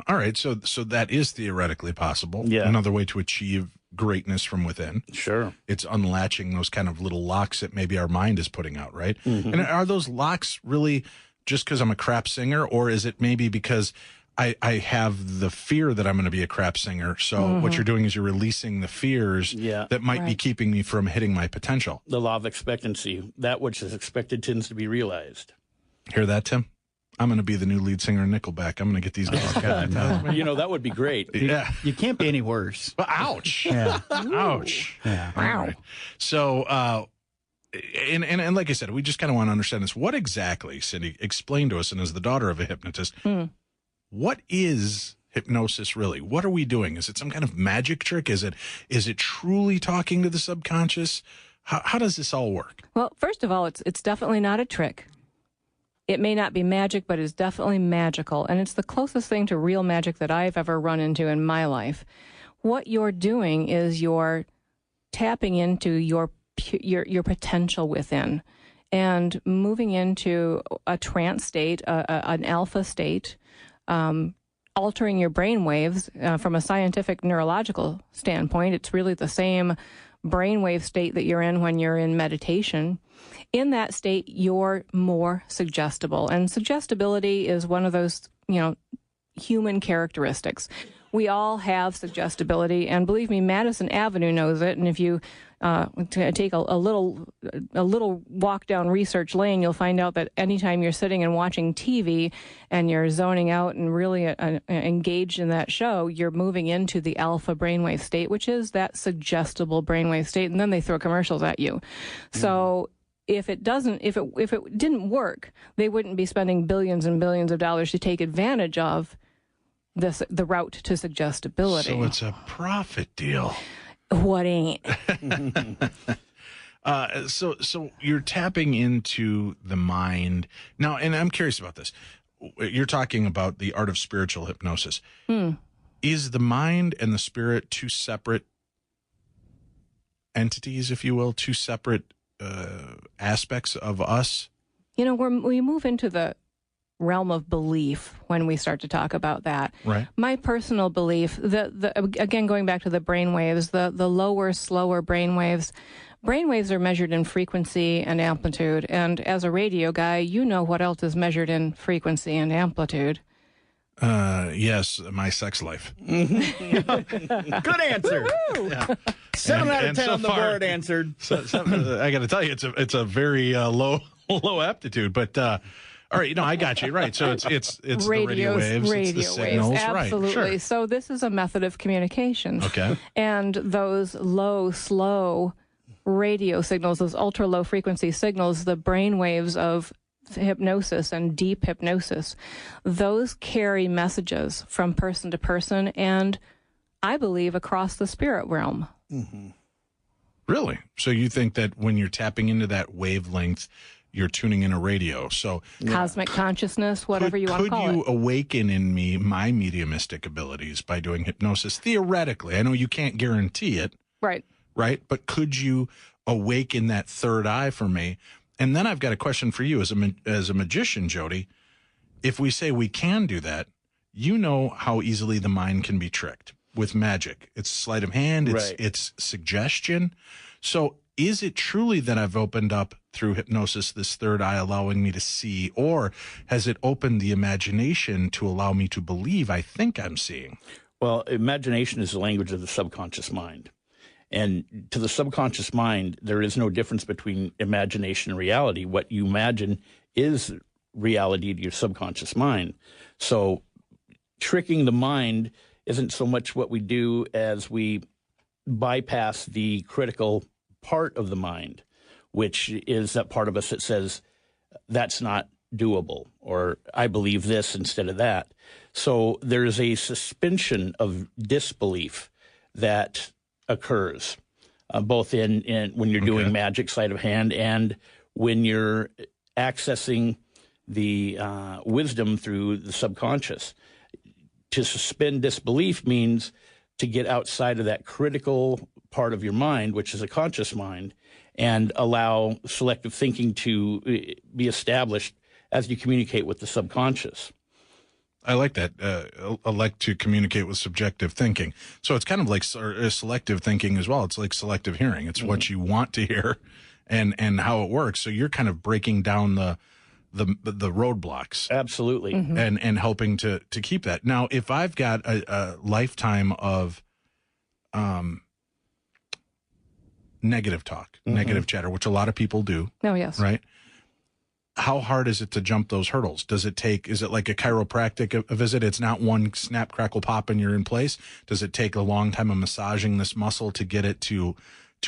All right, so that is theoretically possible. Yeah. Another way to achieve greatness from within. Sure. It's unlatching those kind of little locks that maybe our mind is putting out, right? Mm-hmm. And are those locks really just because I'm a crap singer, or is it maybe because I have the fear that I'm going to be a crap singer? So what you're doing is you're releasing the fears that might be keeping me from hitting my potential. The law of expectancy. That which is expected tends to be realized. Hear that, Tim? I'm going to be the new lead singer in Nickelback. I'm going to get these guys. That would be great. Yeah. You can't be any worse. Well, ouch. Yeah. Ouch. Yeah. Wow. Right. So, and like I said, we just kind of want to understand this. What exactly, Cindy, explain to us, and as the daughter of a hypnotist, what is hypnosis really? What are we doing? Is it some kind of magic trick? Is it truly talking to the subconscious? How does this all work? Well, first of all, it's definitely not a trick. It may not be magic, but it's definitely magical. And it's the closest thing to real magic that I've ever run into in my life. What you're doing is you're tapping into your potential within. and moving into a trance state, an alpha state, altering your brain waves from a scientific neurological standpoint. It's really the same brainwave state that you're in when you're in meditation. In that state, you're more suggestible. And suggestibility is one of those, human characteristics. We all have suggestibility, and believe me, Madison Avenue knows it. And if you take a little walk down Research Lane, you'll find out that anytime you're sitting and watching TV and you're zoning out and really engaged in that show, you're moving into the alpha brainwave state, which is that suggestible brainwave state. And then they throw commercials at you. So if it didn't work, they wouldn't be spending billions and billions of dollars to take advantage of the route to suggestibility. So it's a profit deal. What ain't? So you're tapping into the mind now, and I'm curious about this. You're talking about the art of spiritual hypnosis. Is the mind and the spirit two separate entities, if you will, two separate aspects of us? We move into the realm of belief when we start to talk about that. Right. My personal belief, again, going back to the brain waves, the lower, slower brain waves are measured in frequency and amplitude. And as a radio guy, you know what else is measured in frequency and amplitude. Yes, my sex life. Good answer. Yeah. 7 out of 10 so on the far, board answered. I got to tell you, it's a very low aptitude, but all right, I got you right. So it's the radio waves, it's the signals, absolutely. Right? Sure. So this is a method of communication. Okay. And those low, slow radio signals, those ultra low frequency signals, the brain waves of hypnosis and deep hypnosis, those carry messages from person to person, and I believe across the spirit realm. Mm-hmm. Really? So you think that when you're tapping into that wavelength, you're tuning in a radio? So cosmic consciousness, whatever you want to call it. Could you awaken in me my mediumistic abilities by doing hypnosis? Theoretically, I know you can't guarantee it. Right. Right? But could you awaken that third eye for me? And then I've got a question for you as a magician, Jody. If we say we can do that, you know how easily the mind can be tricked with magic. It's sleight of hand. It's suggestion. So is it truly that I've opened up through hypnosis this third eye, allowing me to see, or has it opened the imagination to allow me to believe I think I'm seeing? Well, imagination is the language of the subconscious mind. And to the subconscious mind, there is no difference between imagination and reality. What you imagine is reality to your subconscious mind. So tricking the mind isn't so much what we do as we bypass the critical part of the mind, which is that part of us that says, that's not doable, or I believe this instead of that. So there's a suspension of disbelief that occurs, both in when you're doing magic, sleight of hand, and when you're accessing the wisdom through the subconscious. To suspend disbelief means to get outside of that critical part of your mind, which is a conscious mind, and allow selective thinking to be established as you communicate with the subconscious. I like that. I like to communicate with subjective thinking. So it's kind of like selective thinking as well. It's like selective hearing. It's what you want to hear and how it works. So you're kind of breaking down the roadblocks. Absolutely. And helping to keep that. Now, if I've got a lifetime of negative talk, negative chatter, which a lot of people do. Oh, yes. Right? How hard is it to jump those hurdles? Is it like a chiropractic visit? It's not one snap, crackle, pop, and you're in place. Does it take a long time of massaging this muscle to get it to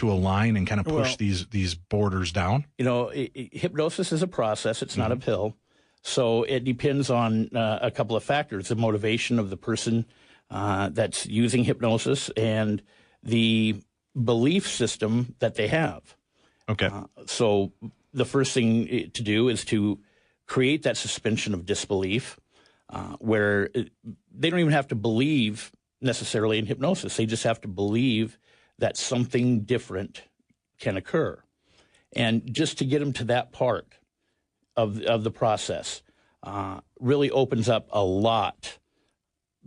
align and kind of push these borders down? Hypnosis is a process. It's not a pill. So it depends on a couple of factors: the motivation of the person that's using hypnosis and the belief system that they have. Okay. So the first thing to do is to create that suspension of disbelief, where they don't even have to believe necessarily in hypnosis. They just have to believe that something different can occur. And just to get them to that part of the process really opens up a lot.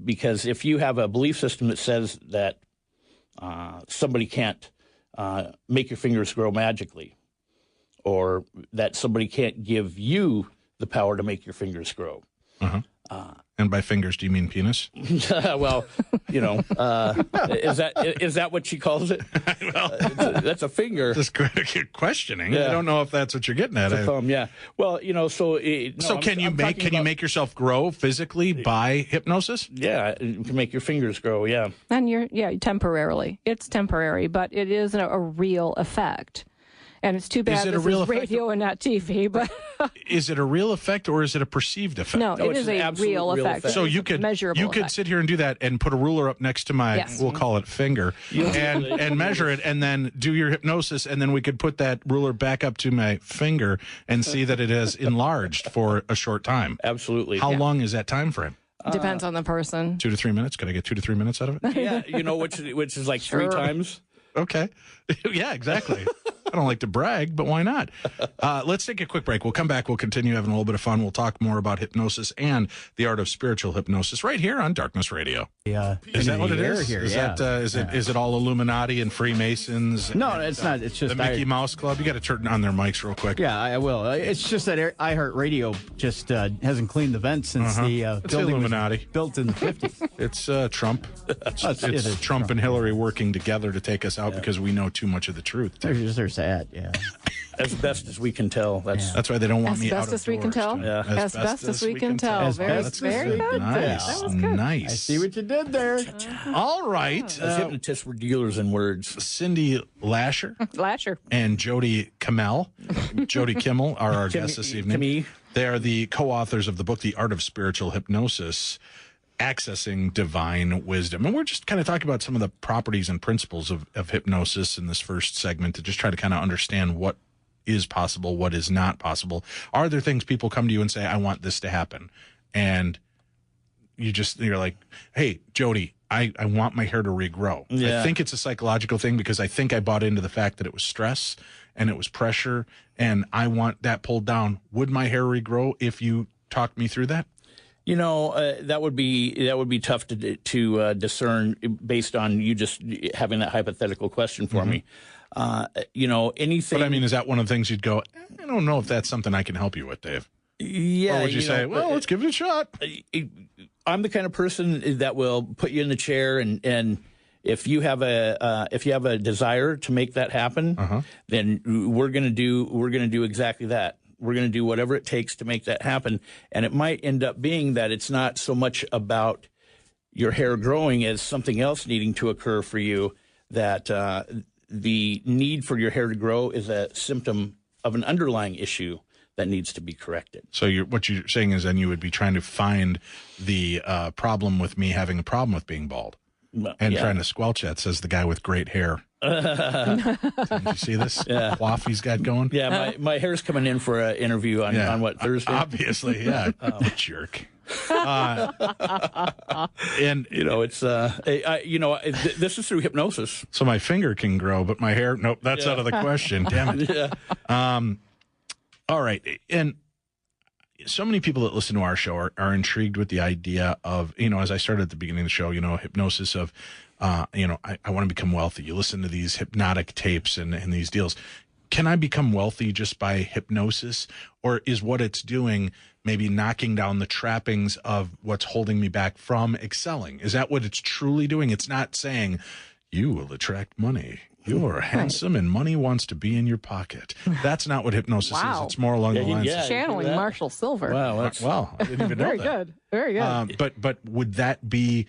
Because if you have a belief system that says that somebody can't make your fingers grow magically, or that somebody can't give you the power to make your fingers grow. And by fingers, do you mean penis? Well, is that what she calls it? Well, that's a finger. Just questioning. Yeah. I don't know if that's what you're getting at. It's a thumb, yeah. Well, So can you make yourself grow physically by hypnosis? Yeah, you can make your fingers grow. Yeah, And temporarily. It's temporary, but it is a real effect. And it's too bad this is radio and not TV. But is it a real effect or is it a perceived effect? No, it is a real effect. So you could sit here and do that and put a ruler up next to my, we'll call it finger, and measure it, and then do your hypnosis, and then we could put that ruler back up to my finger and see that it has enlarged for a short time. Absolutely. How long is that time frame? Depends on the person. 2 to 3 minutes. Could I get 2 to 3 minutes out of it? Yeah, which is like 3 times. Okay. Yeah, exactly. I don't like to brag, but why not? Let's take a quick break. We'll come back. We'll continue having a little bit of fun. We'll talk more about hypnosis and the art of spiritual hypnosis right here on Darkness Radio. Yeah. Is that what it is? Here, Is it all Illuminati and Freemasons? No, it's not. It's just the Mickey Mouse Club. You got to turn on their mics real quick. Yeah, I will. It's just that iHeartRadio just hasn't cleaned the vents since the building Illuminati. was built in the 50s. It's Trump. It's Trump and Hillary working together to take us out because we know too much of the truth. They're sad, yeah. As best as we can tell. That's why they don't want me out of doors. As best as we can tell? Yeah. As best as we can tell. Very good. Nice. That was good. Nice. I see what you did there. All right. As hypnotists were dealers in words. Cindy Lasher and Jody Kimmel. Jody Kimmel are our guests this evening. They are the co-authors of the book, The Art of Spiritual Hypnosis, Accessing Divine Wisdom. And we're just kind of talking about some of the properties and principles of hypnosis in this first segment to just try to kind of understand what is possible, what is not possible. Are there things people come to you and say, I want this to happen? And you're like, hey, Jody, I want my hair to regrow. Yeah. I think it's a psychological thing because I think I bought into the fact that it was stress and it was pressure and I want that pulled down. Would my hair regrow if you talked me through that? That would be tough to discern based on you just having that hypothetical question for me. Anything. But I mean, is that one of the things you'd go, I don't know if that's something I can help you with, Dave? Yeah. Or would you say, well, let's give it a shot? I'm the kind of person that will put you in the chair and if you have a desire to make that happen, then we're going to do exactly that. We're going to do whatever it takes to make that happen. And it might end up being that it's not so much about your hair growing as something else needing to occur for you, that the need for your hair to grow is a symptom of an underlying issue that needs to be corrected. So what you're saying is then you would be trying to find the problem with me having a problem with being bald. And trying to squelch that, says the guy with great hair. Did you see this quaff he's got going? Yeah, my hair's coming in for an interview on what, Thursday? Obviously, yeah. Jerk. And it's this is through hypnosis. So my finger can grow, but my hair, nope, that's out of the question. Damn it. Yeah. All right, and so many people that listen to our show are intrigued with the idea of, as I started at the beginning of the show, hypnosis of, I want to become wealthy. You listen to these hypnotic tapes and these deals. Can I become wealthy just by hypnosis? Or is what it's doing maybe knocking down the trappings of what's holding me back from excelling? Is that what it's truly doing? It's not saying you will attract money. You are handsome and money wants to be in your pocket. That's not what hypnosis is. It's more along the lines of channeling Marshall Silver. Wow, I didn't even know that. Very good. But would that be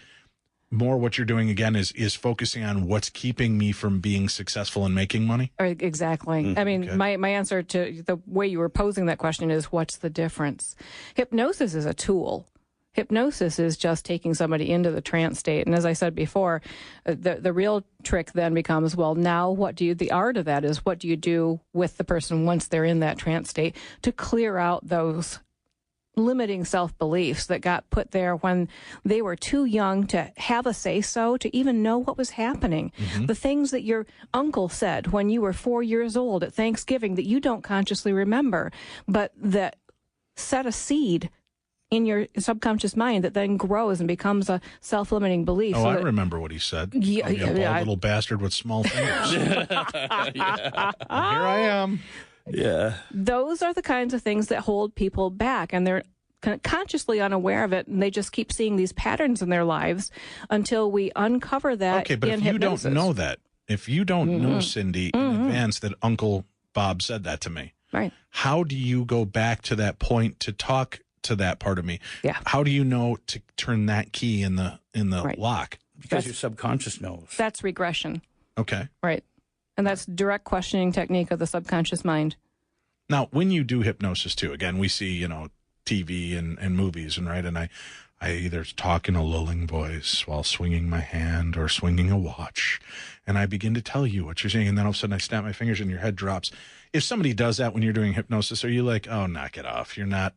more what you're doing again is focusing on what's keeping me from being successful and making money? Exactly. I mean, my answer to the way you were posing that question is, what's the difference? Hypnosis is a tool. Hypnosis is just taking somebody into the trance state. And as I said before, the real trick then becomes, well, now the art of that is what do you do with the person once they're in that trance state to clear out those limiting self-beliefs that got put there when they were too young to have a say-so, to even know what was happening. Mm-hmm. The things that your uncle said when you were 4 years old at Thanksgiving that you don't consciously remember, but that set a seed in your subconscious mind that then grows and becomes a self-limiting belief. Oh, so I remember what he said. Yeah, bald little bastard with small fingers. Here I am. Yeah. Those are the kinds of things that hold people back, and they're consciously unaware of it, and they just keep seeing these patterns in their lives until we uncover that. Okay, but if hypnosis. You don't know that, if you don't know, Cindy, in advance that Uncle Bob said that to me, right? How do you go back to that point to talk to that part of me? Yeah. How do you know to turn that key in the right. lock? Because your subconscious knows. That's regression. Okay. Right. And that's direct questioning technique of the subconscious mind. Now, when you do hypnosis too, again, we see, TV and movies, and I either talk in a lulling voice while swinging my hand or swinging a watch, and I begin to tell you what you're saying, and then all of a sudden I snap my fingers and your head drops. If somebody does that when you're doing hypnosis, are you like, oh, knock it off? You're not.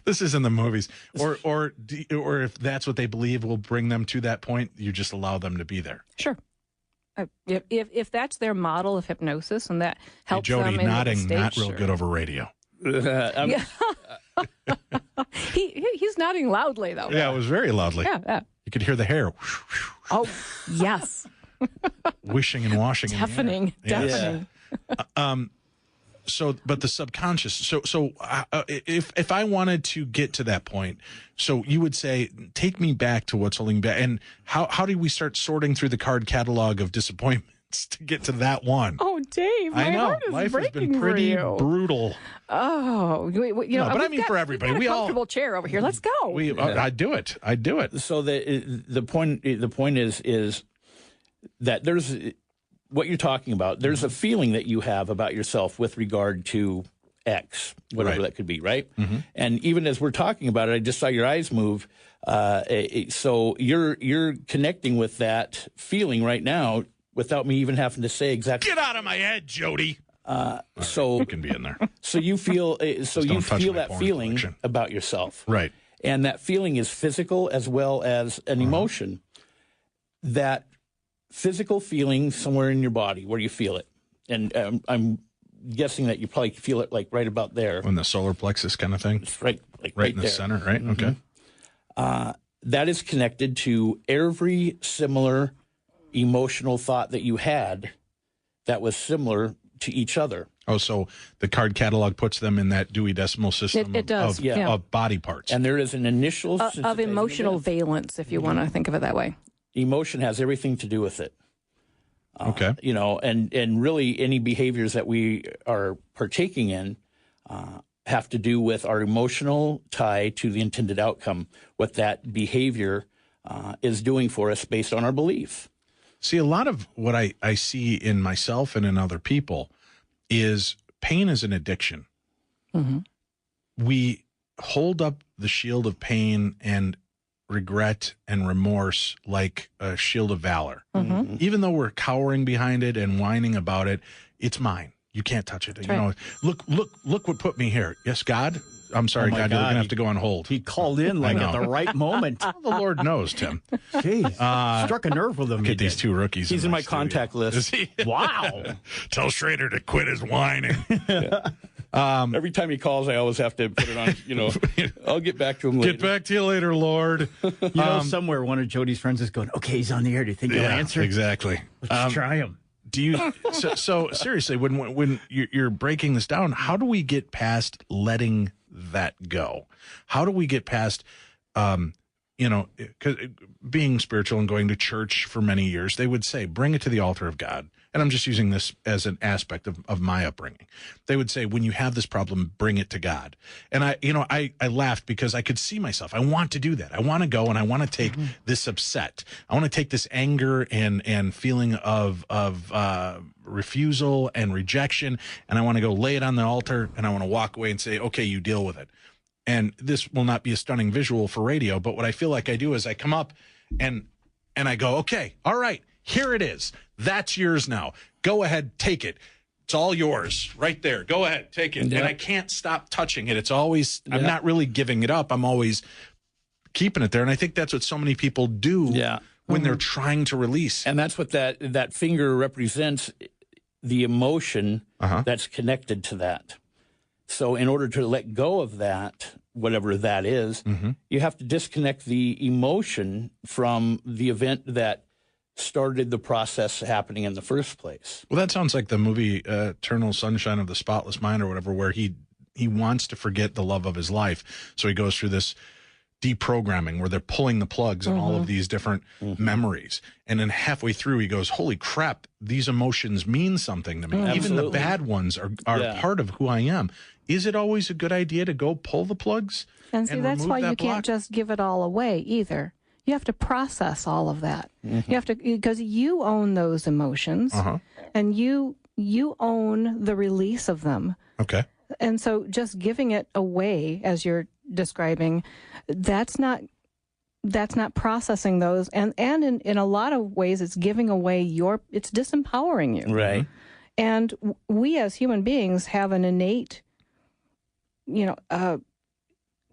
This is in the movies, or if that's what they believe will bring them to that point, you just allow them to be there. Sure. If that's their model of hypnosis and that helps Jody, them in nodding, the stage, not real good over radio. Yeah. He's nodding loudly, though. Yeah, it was very loudly. Yeah. You could hear the hair. Oh, yes. Wishing and washing. Deafening. Yes. So, but the subconscious. So if I wanted to get to that point, so you would say, take me back to what's holding back, and how do we start sorting through the card catalog of disappointments to get to that one? Oh, Dave, my heart is life has breaking been pretty for you. Brutal. Oh, but I mean for everybody. We all comfortable chair over here. Let's go. I do it. So the point is that there's. What you're talking about, there's a feeling that you have about yourself with regard to X, whatever that could be, right? Mm-hmm. And even as we're talking about it, I just saw your eyes move. So you're connecting with that feeling right now without me even having to say exactly. Get out of my head, Jody. So you can be in there. So you feel that feeling collection. About yourself, right? And that feeling is physical as well as an emotion. That physical feeling somewhere in your body where you feel it. And I'm guessing that you probably feel it like right about there. In the solar plexus kind of thing? It's right in the there. Center, right? Mm-hmm. Okay. That is connected to every similar emotional thought that you had that was similar to each other. Oh, so the card catalog puts them in that Dewey Decimal System it does. Of body parts. And there is an initial... of emotional valence, if you want to think of it that way. Emotion has everything to do with it. Okay. And really any behaviors that we are partaking in have to do with our emotional tie to the intended outcome, what that behavior is doing for us based on our belief. See, a lot of what I see in myself and in other people is pain is an addiction. Mm-hmm. We hold up the shield of pain and regret and remorse like a shield of valor. Mm-hmm. Even though we're cowering behind it and whining about it, it's mine. You can't touch it. Right. Look what put me here. Yes, God. I'm sorry, God, you're going to have to go on hold. He called in like at the right moment. The Lord knows, Tim. Jeez. Struck a nerve with him. Look at these two rookies. He's in my studio. Contact list. Wow. Tell Schrader to quit his whining. Every time he calls, I always have to put it on, I'll get back to him later. Get back to you later, Lord. Somewhere one of Jody's friends is going, okay, he's on the air. Do you think he'll answer? Exactly. Let's try him. Do you so seriously, when you're breaking this down, how do we get past letting that go? How do we get past, 'cause being spiritual and going to church for many years, they would say, bring it to the altar of God. And I'm just using this as an aspect of my upbringing. They would say, when you have this problem, bring it to God. And I laughed because I could see myself. I want to do that. I want to go and I want to take this upset. I want to take this anger and feeling of refusal and rejection. And I want to go lay it on the altar and I want to walk away and say, okay, you deal with it. And this will not be a stunning visual for radio, but what I feel like I do is I come up and I go, okay, all right, here it is. That's yours now. Go ahead, take it. It's all yours right there. Go ahead, take it. Yep. And I can't stop touching it. It's always, I'm not really giving it up. I'm always keeping it there. And I think that's what so many people do when they're trying to release. And that's what that finger represents, the emotion that's connected to that. So in order to let go of that, whatever that is, you have to disconnect the emotion from the event that started the process happening in the first place. Well, that sounds like the movie Eternal Sunshine of the Spotless Mind or whatever, where he wants to forget the love of his life. So he goes through this deprogramming where they're pulling the plugs on all of these different memories. And then halfway through, he goes, holy crap, these emotions mean something to me. Even the bad ones are part of who I am. Is it always a good idea to go pull the plugs? And see, that's why you can't just give it all away either. You have to process all of that. You have to, because you own those emotions and you own the release of them. Okay. And so just giving it away, as you're describing, that's not processing those. And in a lot of ways, it's giving away it's disempowering you. Right. And we as human beings have an innate,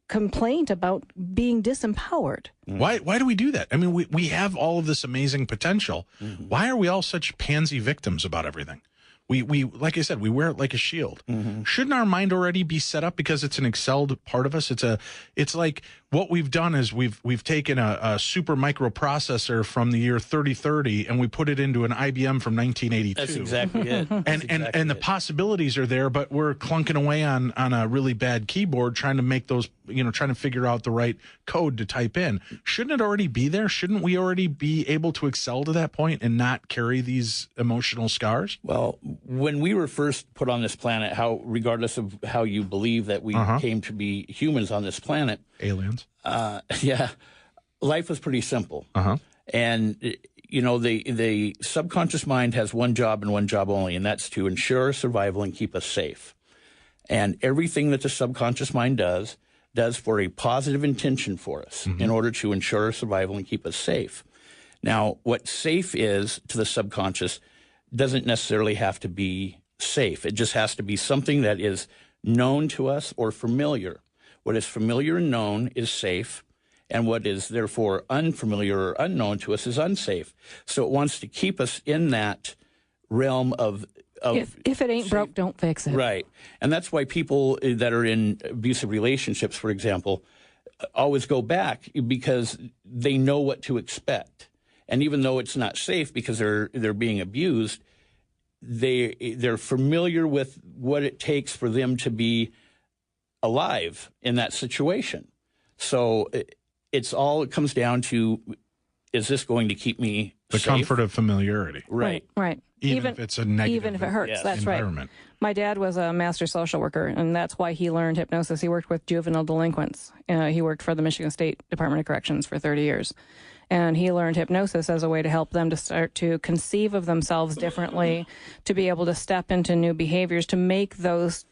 complaint about being disempowered. Why do we do that? I mean, we have all of this amazing potential. Why are we all such pansy victims about everything? We like I said, we wear it like a shield. Shouldn't our mind already be set up because it's an excelled part of us? It's like what we've done is we've taken a super microprocessor from the year 3030 and we put it into an IBM from 1982. That's exactly it. And the possibilities are there, but we're clunking away on a really bad keyboard trying to make those, trying to figure out the right code to type in. Shouldn't it already be there? Shouldn't we already be able to excel to that point and not carry these emotional scars? Well, when we were first put on this planet, regardless of how you believe that we came to be humans on this planet, aliens. Life was pretty simple. And the subconscious mind has one job and one job only, and that's to ensure our survival and keep us safe. And everything that the subconscious mind does for a positive intention for us in order to ensure our survival and keep us safe. Now, what safe is to the subconscious doesn't necessarily have to be safe. It just has to be something that is known to us or familiar. What is familiar and known is safe, and what is therefore unfamiliar or unknown to us is unsafe. So it wants to keep us in that realm of if it ain't broke, don't fix it. Right. And that's why people that are in abusive relationships, for example, always go back because they know what to expect. And even though it's not safe because they're being abused, they're familiar with what it takes for them to be alive in that situation. So it comes down to, is this going to keep me the safe? Comfort of familiarity. Right. Even if it's a negative even if it hurts. That's environment. Right. My dad was a master social worker, and that's why he learned hypnosis. He worked with juvenile delinquents. He worked for the Michigan State Department of Corrections for 30 years. And he learned hypnosis as a way to help them to start to conceive of themselves differently, to be able to step into new behaviors, to make those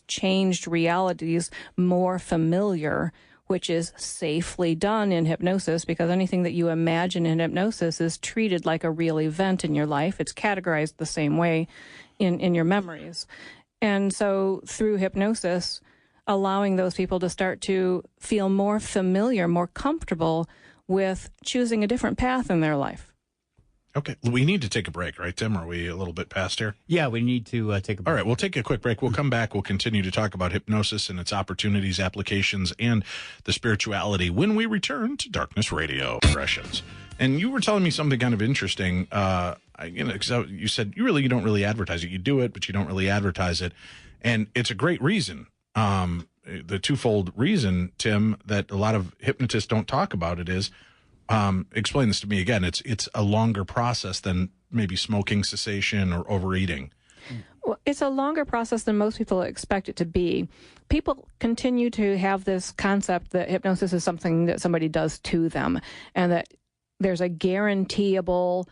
changed realities more familiar, which is safely done in hypnosis, because anything that you imagine in hypnosis is treated like a real event in your life. It's categorized the same way in your memories. And so through hypnosis, allowing those people to start to feel more familiar, more comfortable with choosing a different path in their life. Okay. We need to take a break, right, Tim? Are we a little bit past here? Yeah, we need to take a break. All right, we'll take a quick break. We'll come back. We'll continue to talk about hypnosis and its opportunities, applications, and the spirituality when we return to Darkness Radio Impressions. And you were telling me something kind of interesting. Because you said you don't really advertise it. You do it, but you don't really advertise it. And it's a great reason. The twofold reason, Tim, that a lot of hypnotists don't talk about it is, explain this to me again, it's a longer process than maybe smoking cessation or overeating. Well, it's a longer process than most people expect it to be. People continue to have this concept that hypnosis is something that somebody does to them, and that there's a guaranteeable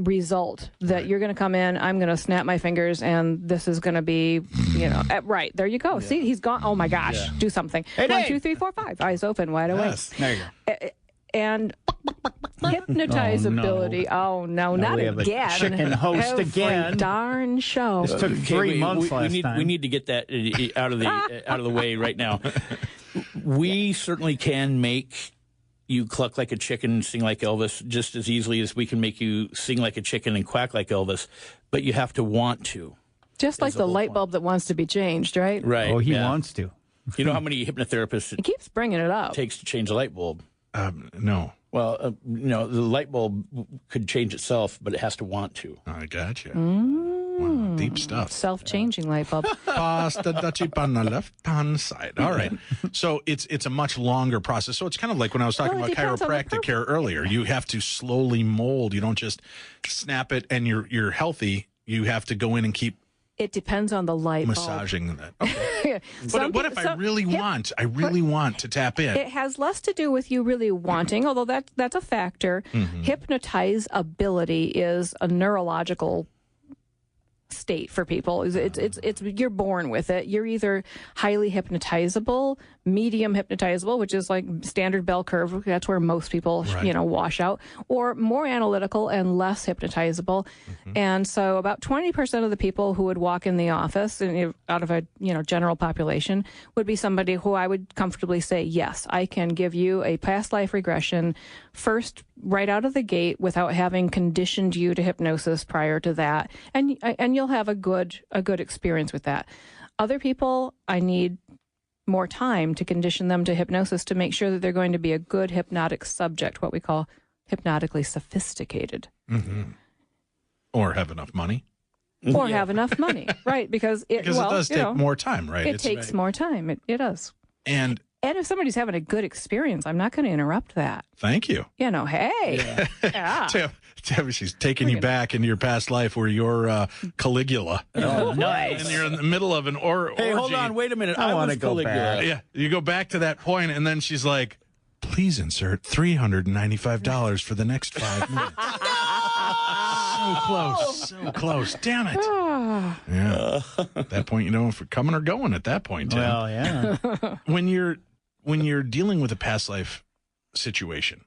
result that you're going to come in, I'm going to snap my fingers, and this is going to be, right. There you go. Yeah. See, he's gone. Oh, my gosh. Yeah. Do something. Hey, 1, 2, 3, 4, 5. Eyes open, wide awake. There you go. And Hypnotizability. Oh, no, not we have a again. chicken host Every again. darn show. This took 3 months last time. We need to get that out of the way right now. We certainly can make you cluck like a chicken and sing like Elvis just as easily as we can make you sing like a chicken and quack like Elvis, but you have to want to. Just like the light bulb that wants to be changed, right? Right. Oh, he wants to. You know how many hypnotherapists He keeps bringing it up. it takes to change a light bulb? No. Well, the light bulb could change itself, but it has to want to. I gotcha. Wow, deep stuff. Self-changing light bulb. Pasta da chip on the left-hand side. All right. So it's a much longer process. So it's kind of like when I was talking Well, it about depends on the chiropractic care earlier. You have to slowly mold. You don't just snap it and you're healthy. You have to go in and keep It depends on the light bulb. massaging that. Okay. But what if I really want to tap in? It has less to do with you really wanting, although that's a factor. Hypnotizability is a neurological state for people. It's you're born with it. You're either highly hypnotizable, medium hypnotizable, which is like standard bell curve. That's where most people wash out, or more analytical and less hypnotizable. And so about 20% of the people who would walk in the office and out of a general population would be somebody who I would comfortably say, yes, I can give you a past life regression first right out of the gate without having conditioned you to hypnosis prior to that, and you'll have a good experience with that. Other people, I need more time to condition them to hypnosis to make sure that they're going to be a good hypnotic subject, what we call hypnotically sophisticated. Or have enough money. Or have enough money, right? Because it does take more time, right? It takes more time. It does. And if somebody's having a good experience, I'm not going to interrupt that. Thank you. Hey. Yeah. Tim, she's taking you back into your past life where you're Caligula. Oh, nice. And you're in the middle of an orgy. Hey, hold on, wait a minute. I want to go Caligula. back. Yeah, you go back to that point, and then she's like, please insert $395 for the next 5 minutes. So close. Damn it. Yeah. At that point, you know if we're coming or going at that point, Tim. Well, yeah. When you're dealing with a past life situation,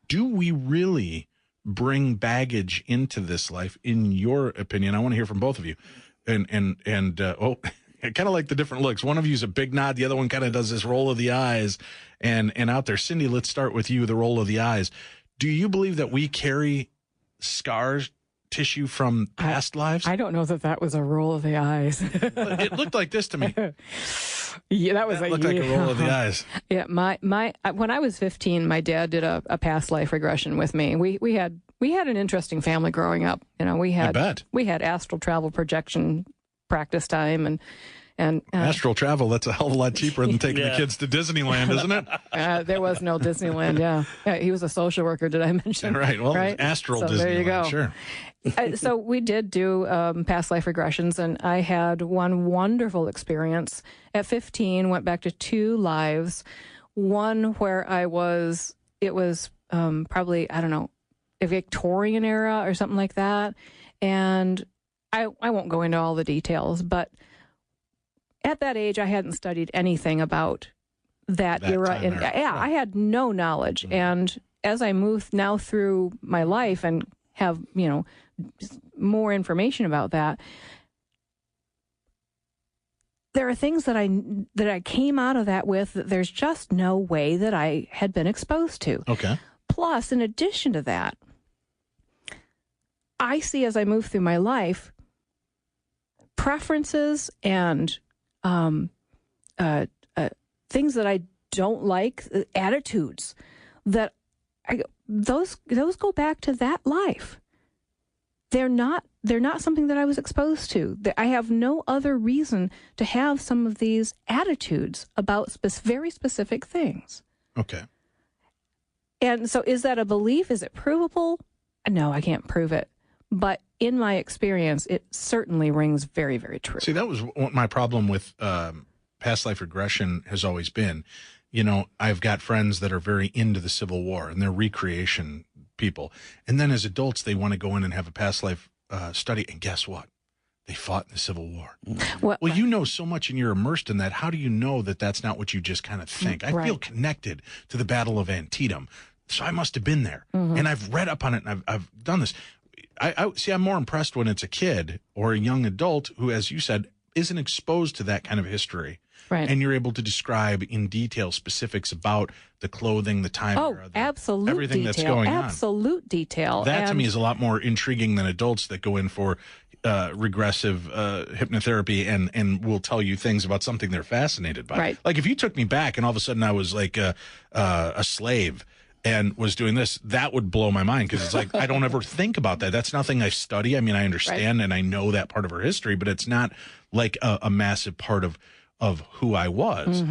do we really bring baggage into this life, in your opinion? I want to hear from both of you. And I kind of like the different looks. One of you is a big nod. The other one kind of does this roll of the eyes. And out there, Cindy, let's start with you, the roll of the eyes. Do you believe that we carry scars, tissue from past lives? I don't know that was a roll of the eyes. It looked like this to me. Yeah, that looked like a roll of the eyes. Yeah, when I was 15, my dad did a past life regression with me. We had an interesting family growing up. We had astral travel projection practice time and astral travel. That's a hell of a lot cheaper than taking the kids to Disneyland, isn't it? There was no Disneyland. Yeah, he was a social worker. Did I mention? Right. Well, right? astral so Disneyland. There you go. Sure. So we did do past life regressions, and I had one wonderful experience. At 15, went back to 2 lives. One where it was probably, I don't know, a Victorian era or something like that. And I won't go into all the details, but at that age, I hadn't studied anything about that era. And I had no knowledge. Mm-hmm. And as I move now through my life and have, more information about that, there are things that I came out of that with that there's just no way that I had been exposed to. Okay. Plus, in addition to that, I see as I move through my life preferences and things that I don't like, attitudes that those go back to that life. They're not something that I was exposed to. I have no other reason to have some of these attitudes about very specific things. Okay. And so is that a belief? Is it provable? No, I can't prove it. But in my experience, it certainly rings very, very true. See, that was what my problem with past life regression has always been. I've got friends that are very into the Civil War, and they're recreation people. And then as adults, they want to go in and have a past life study. And guess what? They fought in the Civil War. Well, you know so much and you're immersed in that. How do you know that that's not what you just kind of think? I feel connected to the Battle of Antietam. So I must have been there. And I've read up on it, and I've done this. I see, I'm more impressed when it's a kid or a young adult who, as you said, isn't exposed to that kind of history. Right. And you're able to describe in detail specifics about the clothing, the time era, absolute everything detail. that's going on. Absolute detail. That to me is a lot more intriguing than adults that go in for regressive hypnotherapy and will tell you things about something they're fascinated by. Right. Like if you took me back and all of a sudden I was like a slave and was doing this, that would blow my mind, because it's like I don't ever think about that. That's nothing I study. I mean, I understand and I know that part of our history, but it's not like a massive part of who I was.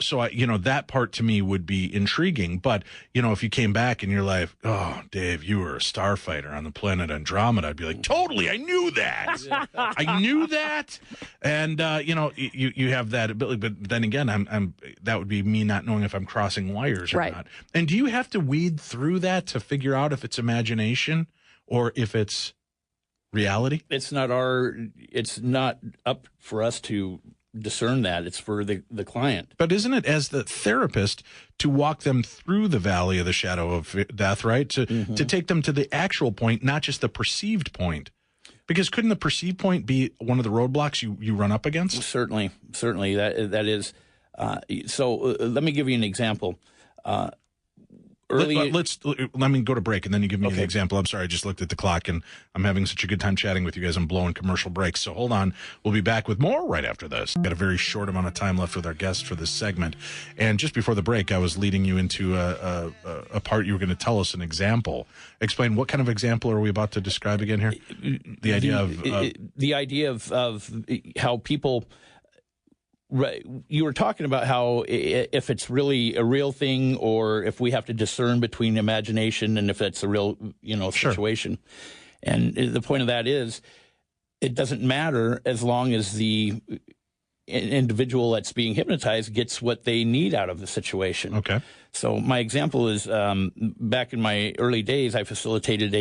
So I, that part to me would be intriguing. But, if you came back and you're like, oh, Dave, you were a starfighter on the planet Andromeda, I'd be like, totally, I knew that. I knew that. And, you have that ability. But then again, that would be me not knowing if I'm crossing wires or not. And do you have to weed through that to figure out if it's imagination or if it's reality? It's not up for us to discern that. It's for the client. But isn't it, as the therapist, to walk them through the valley of the shadow of death, right? To take them to the actual point, not just the perceived point? Because couldn't the perceived point be one of the roadblocks you run up against? Certainly. That is. So let me give you an example. Let me go to break, and then you give me an example. I'm sorry, I just looked at the clock, and I'm having such a good time chatting with you guys. I'm blowing commercial breaks, so hold on. We'll be back with more right after this. Got a very short amount of time left with our guest for this segment. And just before the break, I was leading you into a part. You were going to tell us an example. Explain, what kind of example are we about to describe again here? The idea of how people... Right. You were talking about how if it's really a real thing, or if we have to discern between imagination and if it's a real, situation. And the point of that is, it doesn't matter as long as the individual that's being hypnotized gets what they need out of the situation. Okay. So my example is, back in my early days, I facilitated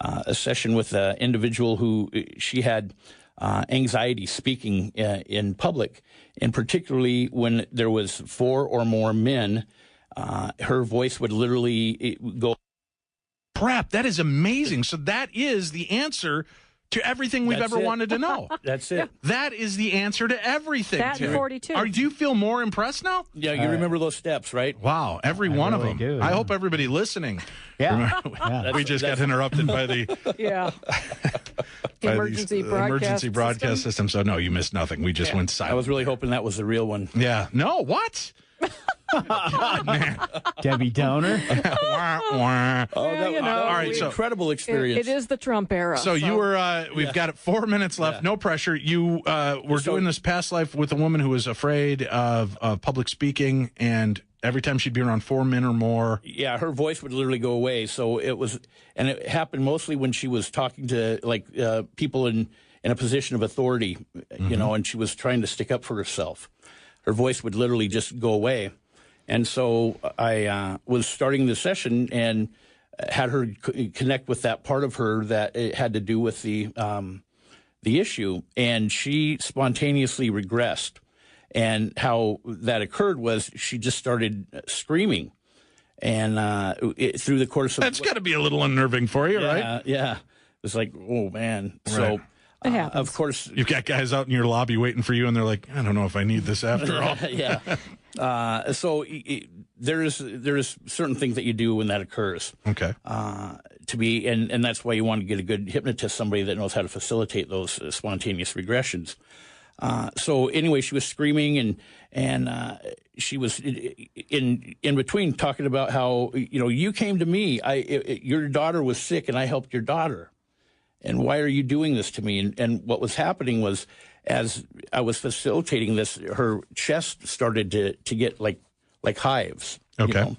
a session with an individual who she had anxiety speaking in public, and particularly when there was 4 or more men, her voice would literally go. Crap, that is amazing. So that is the answer to everything we've ever wanted to know. That's it. That is the answer to everything. That and 42. Do you feel more impressed now? Yeah, you remember those steps, right? Wow, every one really of them. do, I yeah. hope everybody listening. Yeah. We just got interrupted by the emergency broadcast system. So no, you missed nothing. We just went silent. I was really hoping that was the real one. Yeah. No, what? God, man. Debbie Downer. Wah, wah. Oh, all right, so incredible experience. It is the Trump era. So you were, we've got 4 minutes left, no pressure. You were doing this past life with a woman who was afraid of public speaking, and every time she'd be around 4 men or more. Yeah, her voice would literally go away. So it happened mostly when she was talking to people in a position of authority, and she was trying to stick up for herself. Her voice would literally just go away. And so I was starting the session and had her connect with that part of her that it had to do with the issue, and she spontaneously regressed. And how that occurred was she just started screaming, and through the course of that's got to be a little unnerving for you, right? Yeah, it's like, oh man. Right. So. Of course, you've got guys out in your lobby waiting for you, and they're like, I don't know if I need this after all. Yeah. So there is certain things that you do when that occurs. Okay. And that's why you want to get a good hypnotist, somebody that knows how to facilitate those spontaneous regressions. So anyway, she was screaming, and she was in between talking about how, you came to me. Your daughter was sick, and I helped your daughter. And why are you doing this to me? And what was happening was, as I was facilitating this, her chest started to get like hives. Okay.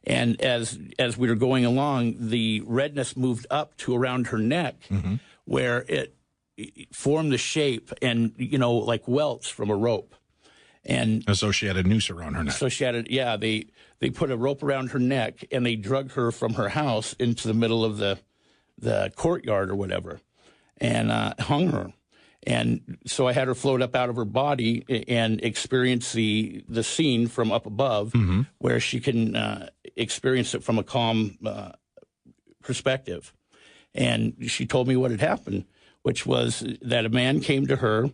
And as we were going along, the redness moved up to around her neck, where it formed the shape and, like welts from a rope. And so she had a noose around her neck. So she had they put a rope around her neck, and they drug her from her house into the middle of the courtyard or whatever, and hung her. And so I had her float up out of her body and experience the scene from up above, where she can experience it from a calm perspective. And she told me what had happened, which was that a man came to her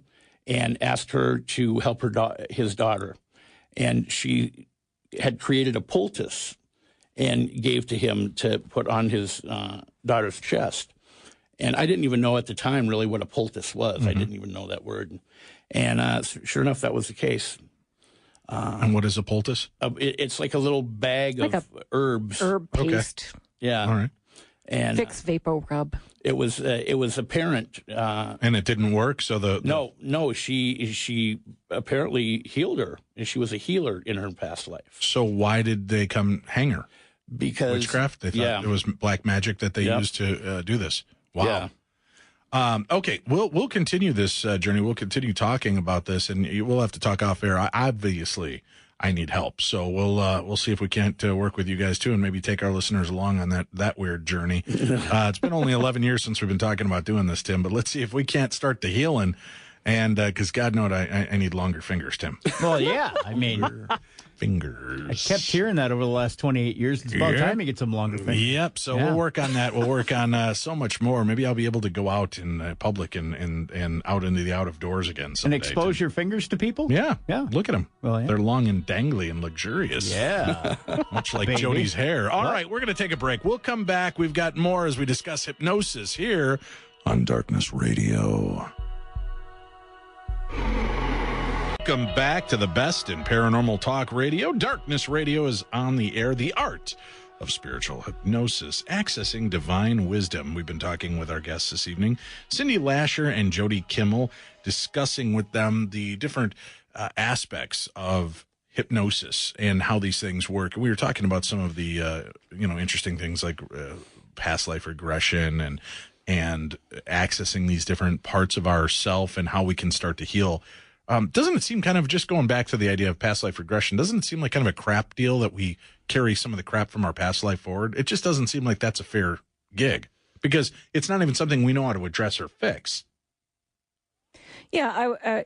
and asked her to help his daughter. And she had created a poultice and gave to him to put on his daughter's chest. And I didn't even know at the time really what a poultice was. I didn't even know that word. And sure enough, that was the case. And what is a poultice? It's like a little bag of herbs. Herb paste. Yeah. All right. And Fix Vapo Rub. it was apparent. And it didn't work, so No, she apparently healed her, and she was a healer in her past life. So why did they come hang her? Because Witchcraft? They thought it was black magic that they used to do this. Wow. Yeah. Okay, we'll continue this journey. We'll continue talking about this, and we'll have to talk off air. Obviously, I need help, so we'll see if we can't work with you guys too, and maybe take our listeners along on that weird journey. It's been only 11 years since we've been talking about doing this, Tim, but let's see if we can't start the healing. And because God knows I need longer fingers, Tim. Well, yeah. I mean, Fingers. I kept hearing that over the last 28 years. It's about time you get some longer fingers. Yep. So we'll work on that. We'll work on so much more. Maybe I'll be able to go out in public and out into the out of doors again someday. And expose your fingers to people? Yeah. Yeah. Look at them. Well, yeah. They're long and dangly and luxurious. Yeah. Much like Baby. Jody's hair. All right, we're going to take a break. We'll come back. We've got more as we discuss hypnosis here on Darkness Radio. Welcome back to the best in paranormal talk radio. Darkness Radio is on the air. The art of spiritual hypnosis, accessing divine wisdom. We've been talking with our guests this evening, Cindy Lasher and Jody Kimmel, discussing with them the different aspects of hypnosis and how these things work. We were talking about some of the interesting things like past life regression and accessing these different parts of ourself and how we can start to heal. Doesn't it seem kind of, just going back to the idea of past life regression, doesn't it seem like kind of a crap deal that we carry some of the crap from our past life forward? It just doesn't seem like that's a fair gig, because it's not even something we know how to address or fix. Yeah,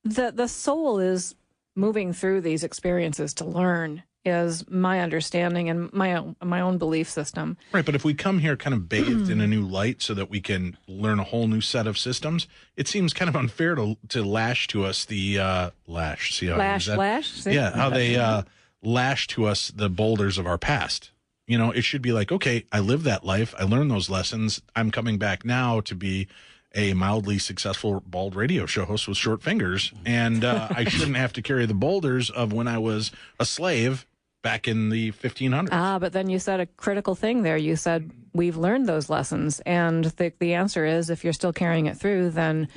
the soul is moving through these experiences to learn, is my understanding and my own belief system. Right, but if we come here kind of bathed in a new light so that we can learn a whole new set of systems, it seems kind of unfair to lash to us the lash. See how lash? See? Yeah, how they lash to us the boulders of our past. You know, it should be like, okay, I lived that life, I learned those lessons, I'm coming back now to be a mildly successful bald radio show host with short fingers, and I shouldn't have to carry the boulders of when I was a slave back in the 1500s. But then you said a critical thing there. You said, we've learned those lessons. And the answer is, if you're still carrying it through, then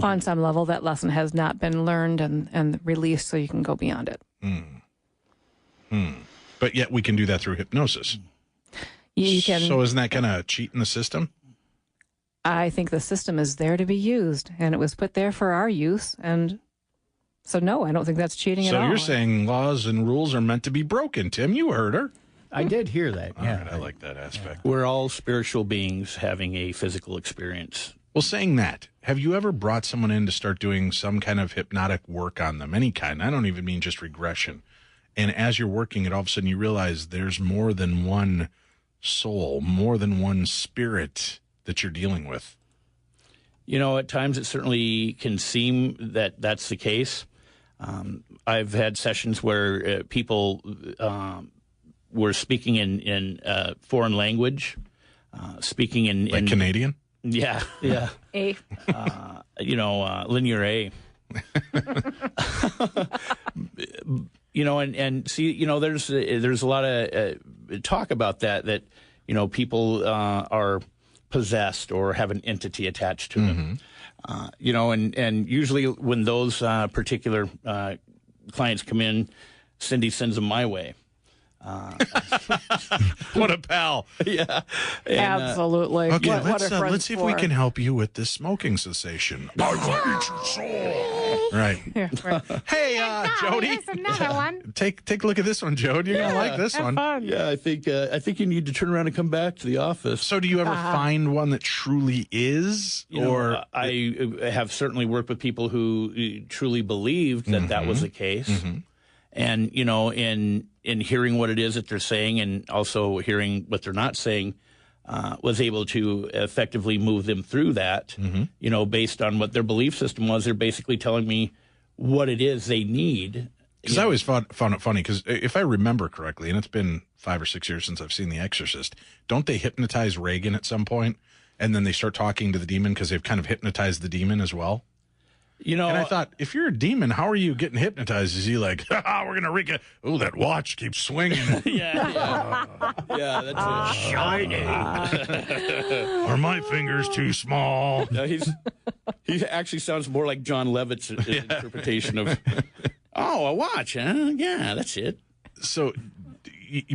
on some level, that lesson has not been learned and released so you can go beyond it. But yet we can do that through hypnosis. You can. So isn't that kind of cheating the system? I think the system is there to be used, and it was put there for our use. And so, no, I don't think that's cheating at all. So you're saying laws and rules are meant to be broken, Tim. You heard her. I did hear that. All right, I like that aspect. We're all spiritual beings having a physical experience. Well, saying that, have you ever brought someone in to start doing some kind of hypnotic work on them, any kind? I don't even mean just regression. And as you're working it, all of a sudden you realize there's more than one soul, more than one spirit that you're dealing with. You know, at times it certainly can seem that that's the case. I've had sessions where people were speaking in foreign language, speaking in... Like Canadian? Yeah. A. Linear A. And see, there's a lot of talk about that, people are possessed or have an entity attached to them. And usually when those particular clients come in, Cindy sends them my way. What a pal. Yeah. Absolutely. Okay, what let's see if we can help you with this smoking cessation. I will eat your soul. Right. Yeah, right. Hey, Jody. Here's another one. Take a look at this one, Jody. You're gonna like this one. Fun. Yeah, I think you need to turn around and come back to the office. So, do you ever find one that truly is, I have certainly worked with people who truly believed that that was the case, and in hearing what it is that they're saying, and also hearing what they're not saying, was able to effectively move them through that. Based on what their belief system was, they're basically telling me what it is they need. Because I always found it funny, because if I remember correctly, and it's been 5 or 6 years since I've seen The Exorcist, don't they hypnotize Reagan at some point, and then they start talking to the demon because they've kind of hypnotized the demon as well? And I thought, if you're a demon, how are you getting hypnotized? Is he like, we're going to rig it? Oh, that watch keeps swinging. Yeah, that's it. Shiny. Are my fingers too small? No, he actually sounds more like John Levitt's interpretation of, a watch, huh? Yeah, that's it. So,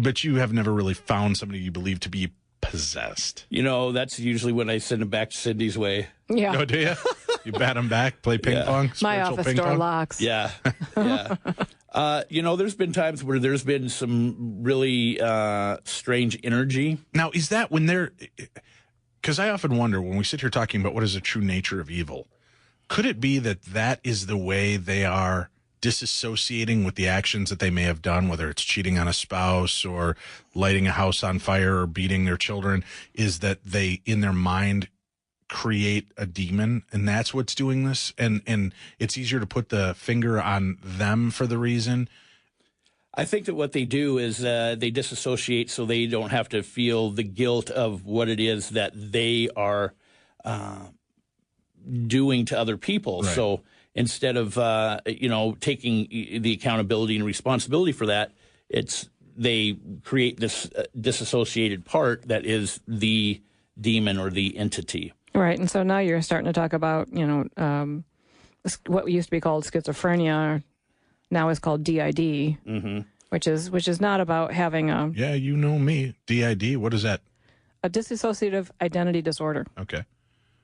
but you have never really found somebody you believe to be possessed. That's usually when I send them back to Cindy's way. Yeah. Oh, do you? You bat them back, play ping pong? My office ping door pong? locks. Yeah. There's been times where there's been some really strange energy. Now, is that when they're... Because I often wonder, when we sit here talking about what is the true nature of evil, could it be that is the way they are disassociating with the actions that they may have done, whether it's cheating on a spouse or lighting a house on fire or beating their children, is that they, in their mind, create a demon, and that's what's doing this? And it's easier to put the finger on them for the reason? I think that what they do is they disassociate so they don't have to feel the guilt of what it is that they are doing to other people. Right. So instead of taking the accountability and responsibility for that, they create this disassociated part that is the demon or the entity. Right, and so now you're starting to talk about what used to be called schizophrenia, now is called DID, which is not about having a you know me. DID, what is that? A dissociative identity disorder. Okay.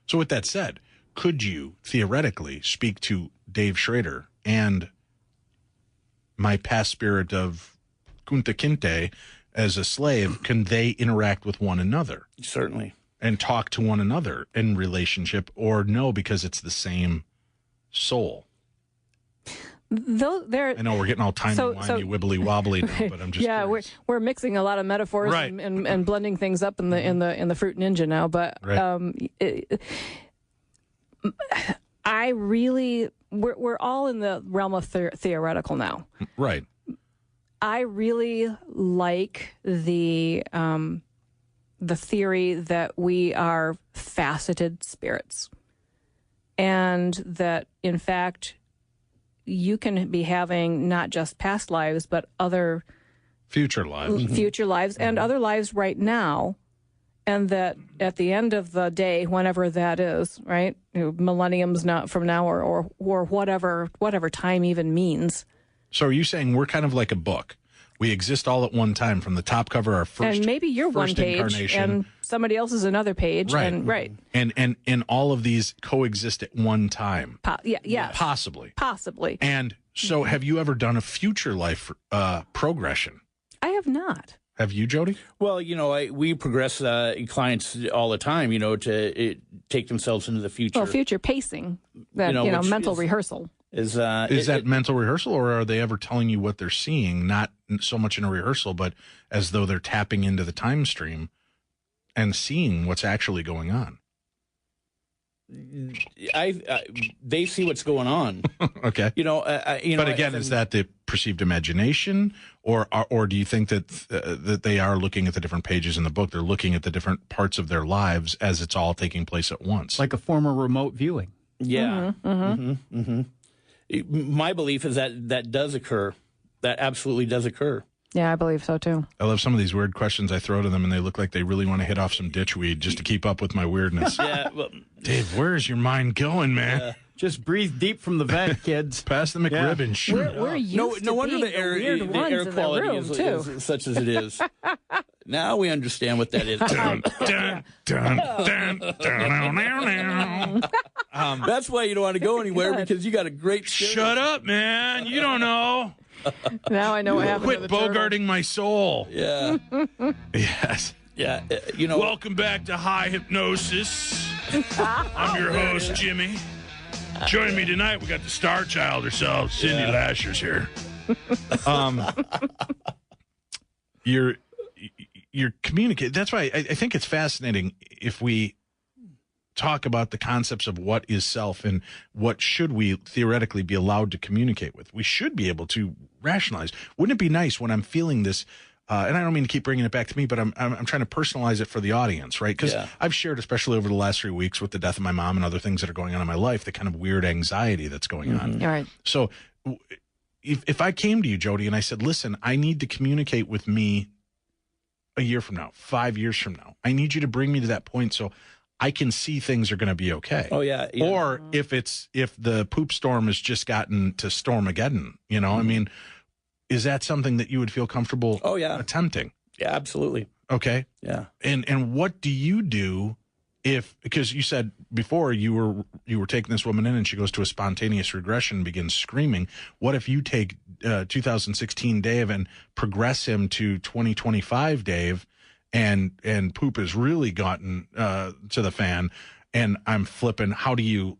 So with that said, could you theoretically speak to Dave Schrader and my past spirit of Kunta Kinte as a slave? Can they interact with one another? Certainly. And talk to one another in relationship, or no, because it's the same soul? I know we're getting all timey-wimey, wibbly-wobbly now, but I'm just curious. we're mixing a lot of metaphors and blending things up in the Fruit Ninja now, but we're all in the realm of theoretical now. Right. I really like the theory that we are faceted spirits, and that in fact you can be having not just past lives but other future lives and other lives right now, and that at the end of the day, whenever that is, right, millenniums not from now or whatever time even means. So are you saying we're kind of like a book? We exist all at one time, from the top cover, our first, and maybe you're one page and somebody else is another page, right? And all of these coexist at one time. Yes, possibly. And so, have you ever done a future life progression? I have not. Have you, Jody? Well, we progress clients all the time, to take themselves into the future. Well, future pacing, mental rehearsal. Is that mental rehearsal, or are they ever telling you what they're seeing, not so much in a rehearsal, but as though they're tapping into the time stream and seeing what's actually going on? They see what's going on. Okay. But again, is that the perceived imagination, or do you think that they are looking at the different pages in the book? They're looking at the different parts of their lives as it's all taking place at once, like a form of remote viewing. Yeah. My belief is that does occur. That absolutely does occur. Yeah, I believe so too. I love some of these weird questions I throw to them, and they look like they really want to hit off some ditchweed just to keep up with my weirdness. Dave, where is your mind going, man? Just breathe deep from the vent, kids. Pass the McRib and shoot. We're used to wonder the air quality is such as it is. Now we understand what that is. That's why you don't want to go anywhere, because you got a great stereo. Shut up, man. You don't know. Now I know what happened Quit to the turtle. bogarting my soul. Yeah. Yes. Yeah. Welcome back to High Hypnosis. I'm your host, Jimmy. Joining me tonight, we got the star child herself, Cindy Lasher's here. You're communicating. That's why I think it's fascinating if we talk about the concepts of what is self and what should we theoretically be allowed to communicate with. We should be able to rationalize. Wouldn't it be nice when I'm feeling this? And I don't mean to keep bringing it back to me, but I'm trying to personalize it for the audience, right? Because I've shared, especially over the last 3 weeks with the death of my mom and other things that are going on in my life, the kind of weird anxiety that's going on. All right. So if I came to you, Jody, and I said, listen, I need to communicate with me a year from now, 5 years from now. I need you to bring me to that point so I can see things are going to be okay. Oh, yeah. Or if the poop storm has just gotten to Stormageddon, I mean, is that something that you would feel comfortable attempting? Yeah, absolutely. Okay. Yeah. And what do you do because you said before you were taking this woman in and she goes to a spontaneous regression and begins screaming. What if you take 2016 Dave and progress him to 2025 Dave and poop has really gotten to the fan and I'm flipping? How do you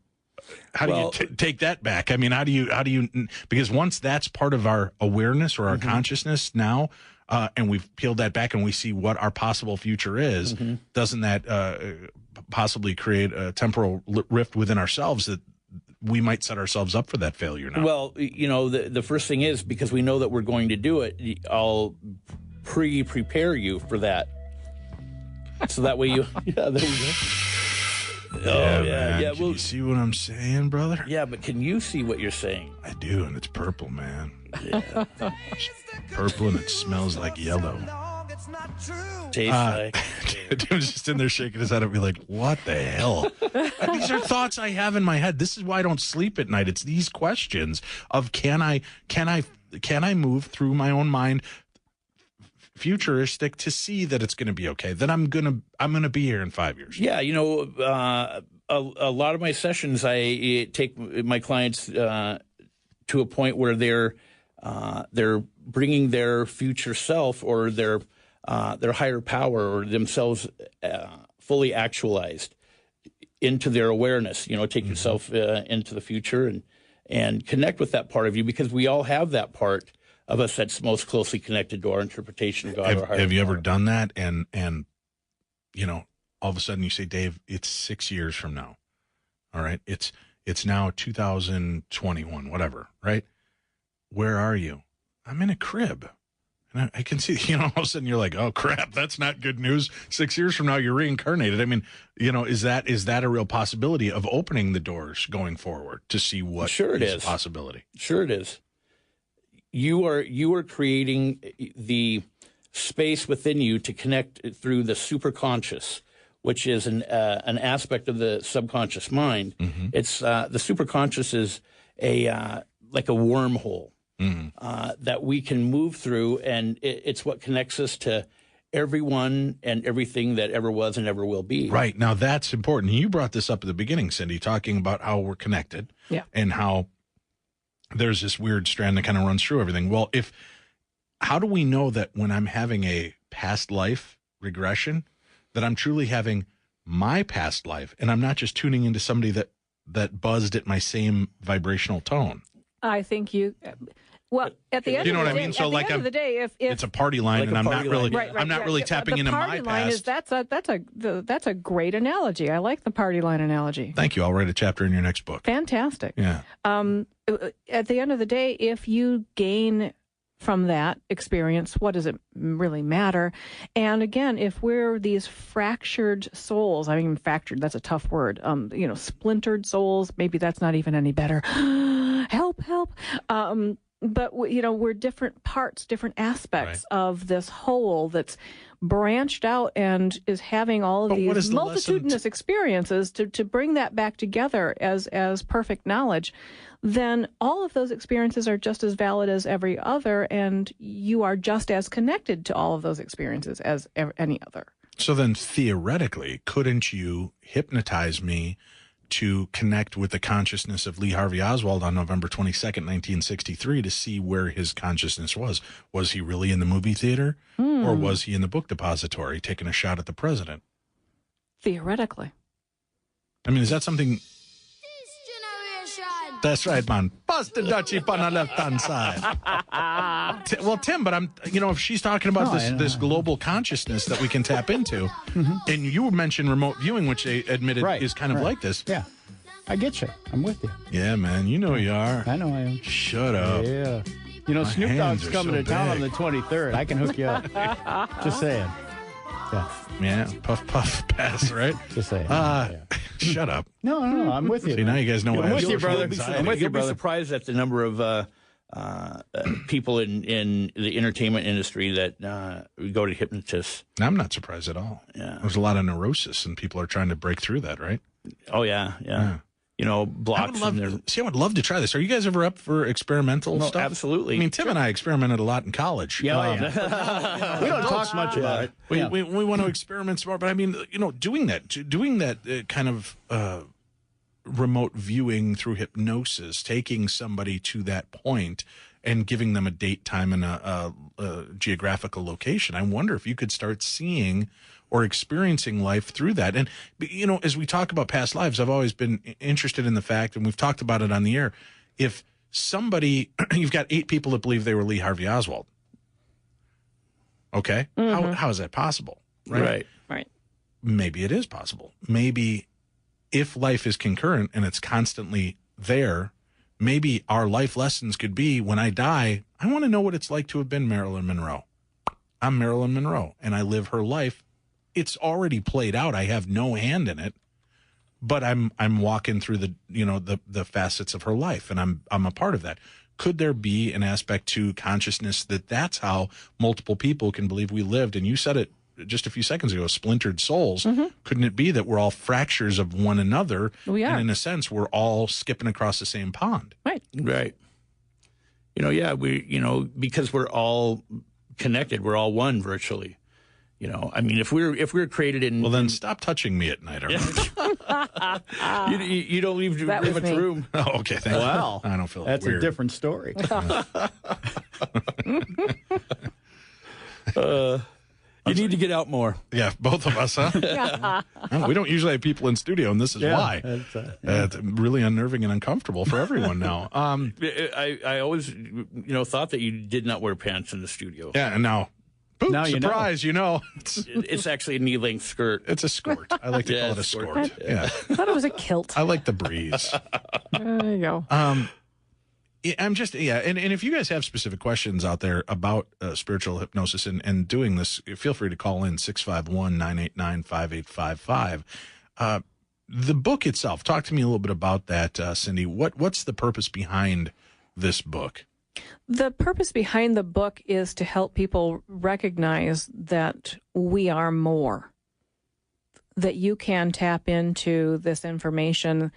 take that back? I mean, how do you, because once that's part of our awareness or our consciousness now, and we've peeled that back and we see what our possible future is, doesn't that possibly create a temporal rift within ourselves that we might set ourselves up for that failure now? Well, the first thing is, because we know that we're going to do it, I'll prepare you for that. So that way there we go. Yeah. Can you see what I'm saying, brother? Yeah, but can you see what you're saying? I do, and it's purple, man. Yeah. Purple, and it smells like yellow. Tastes like. Tim's just in there shaking his head and be like, what the hell? These are thoughts I have in my head. This is why I don't sleep at night. It's these questions of can I move through my own mind futuristic to see that it's going to be okay, that I'm going to be here in 5 years. Yeah, a lot of my sessions, I take my clients to a point where they're bringing their future self or their higher power or themselves fully actualized into their awareness. Take yourself into the future and connect with that part of you, because we all have that part of us that's most closely connected to our interpretation of God. Have you ever done that? And all of a sudden you say, Dave, it's 6 years from now. All right. It's now 2021, whatever. Right. Where are you? I'm in a crib. And I can see, all of a sudden you're like, oh crap, that's not good news. 6 years from now, you're reincarnated. I mean, is that a real possibility of opening the doors going forward to see what is a possibility? Sure it is. You are creating the space within you to connect through the superconscious, which is an aspect of the subconscious mind. It's the superconscious is like a wormhole that we can move through, and it's what connects us to everyone and everything that ever was and ever will be. Right. Now that's important. You brought this up at the beginning, Cindy, talking about how we're connected and how there's this weird strand that kind of runs through everything. Well, how do we know that when I'm having a past life regression, that I'm truly having my past life and I'm not just tuning into somebody that buzzed at my same vibrational tone? I think at the end, you know of what the I mean? Day, so at like the end of the day, if it's a party line, like and I'm not really, right, I'm not really tapping into my past. The party line that's a great analogy. I like the party line analogy. Thank you. I'll write a chapter in your next book. Fantastic. Yeah. At the end of the day, if you gain from that experience, what does it really matter? And again, if we're these fractured souls, I mean, fractured, that's a tough word, splintered souls, maybe that's not even any better. Help. But, we're different parts, different aspects of this whole that's branched out and is having all of these multitudinous experiences to bring that back together as perfect knowledge. Then all of those experiences are just as valid as every other, and you are just as connected to all of those experiences as any other. So then theoretically, couldn't you hypnotize me to connect with the consciousness of Lee Harvey Oswald on November 22nd, 1963, to see where his consciousness was. Was he really in the movie theater, or was he in the book depository taking a shot at the president? Theoretically. I mean, is that something... That's right, man. Bust the Dutch heap on the left-hand side. Well, Tim, but if she's talking about this global consciousness that we can tap into, and you mentioned remote viewing, which they admitted is kind of like this. Yeah, I get you. I'm with you. Yeah, man, you know you are. I know I am. Shut up. Yeah. Snoop Dogg's coming to town on the 23rd. I can hook you up. Just saying. Yeah, puff, puff, pass, right? Just saying. Shut up. No, I'm with you. See, now you guys know what I'm with you, brother. I'm with you, brother. You'll be surprised at the number of people in the entertainment industry that go to hypnotists. I'm not surprised at all. Yeah. There's a lot of neurosis, and people are trying to break through that, right? Oh, yeah. Blocks. I would love to try this. Are you guys ever up for experimental stuff? Absolutely. I mean, Tim and I experimented a lot in college. Yeah. We don't talk much about it. We want to experiment some more, but I mean, doing that kind of remote viewing through hypnosis, taking somebody to that point and giving them a date, time, and a geographical location. I wonder if you could start seeing or experiencing life through that. And, as we talk about past lives, I've always been interested in the fact, and we've talked about it on the air, if somebody, you've got 8 people that believe they were Lee Harvey Oswald. Okay? How is that possible? Right. Maybe it is possible. Maybe if life is concurrent and it's constantly there, maybe our life lessons could be, when I die, I want to know what it's like to have been Marilyn Monroe. I'm Marilyn Monroe, and I live her life. It's already played out. I have no hand in it, but I'm walking through the facets of her life, and I'm a part of that. Could there be an aspect to consciousness that's how multiple people can believe we lived? And you said it just a few seconds ago, splintered souls. Couldn't it be that we're all fractures of one another? We are. And in a sense, we're all skipping across the same pond. Right. Because we're all connected, we're all one virtually. I mean, if we're created in... Well, then stop touching me at night, all right? you don't leave much room. Oh, okay, thank you. Wow. I don't feel That's weird. a different story. You need to get out more. Yeah, both of us, huh? We don't usually have people in studio, and this is why. It's really unnerving and uncomfortable for everyone now. I always, thought that you did not wear pants in the studio. Yeah, and now... Boop, now surprise, It's actually a knee-length skirt. It's a skirt. I like to call it a skirt. Yeah. I thought it was a kilt. I like the breeze. There you go. I'm just, and if you guys have specific questions out there about spiritual hypnosis and doing this, feel free to call in 651-989-5855. The book itself, talk to me a little bit about that, Cindy. What's the purpose behind this book? The purpose behind the book is to help people recognize that we are more, that you can tap into this information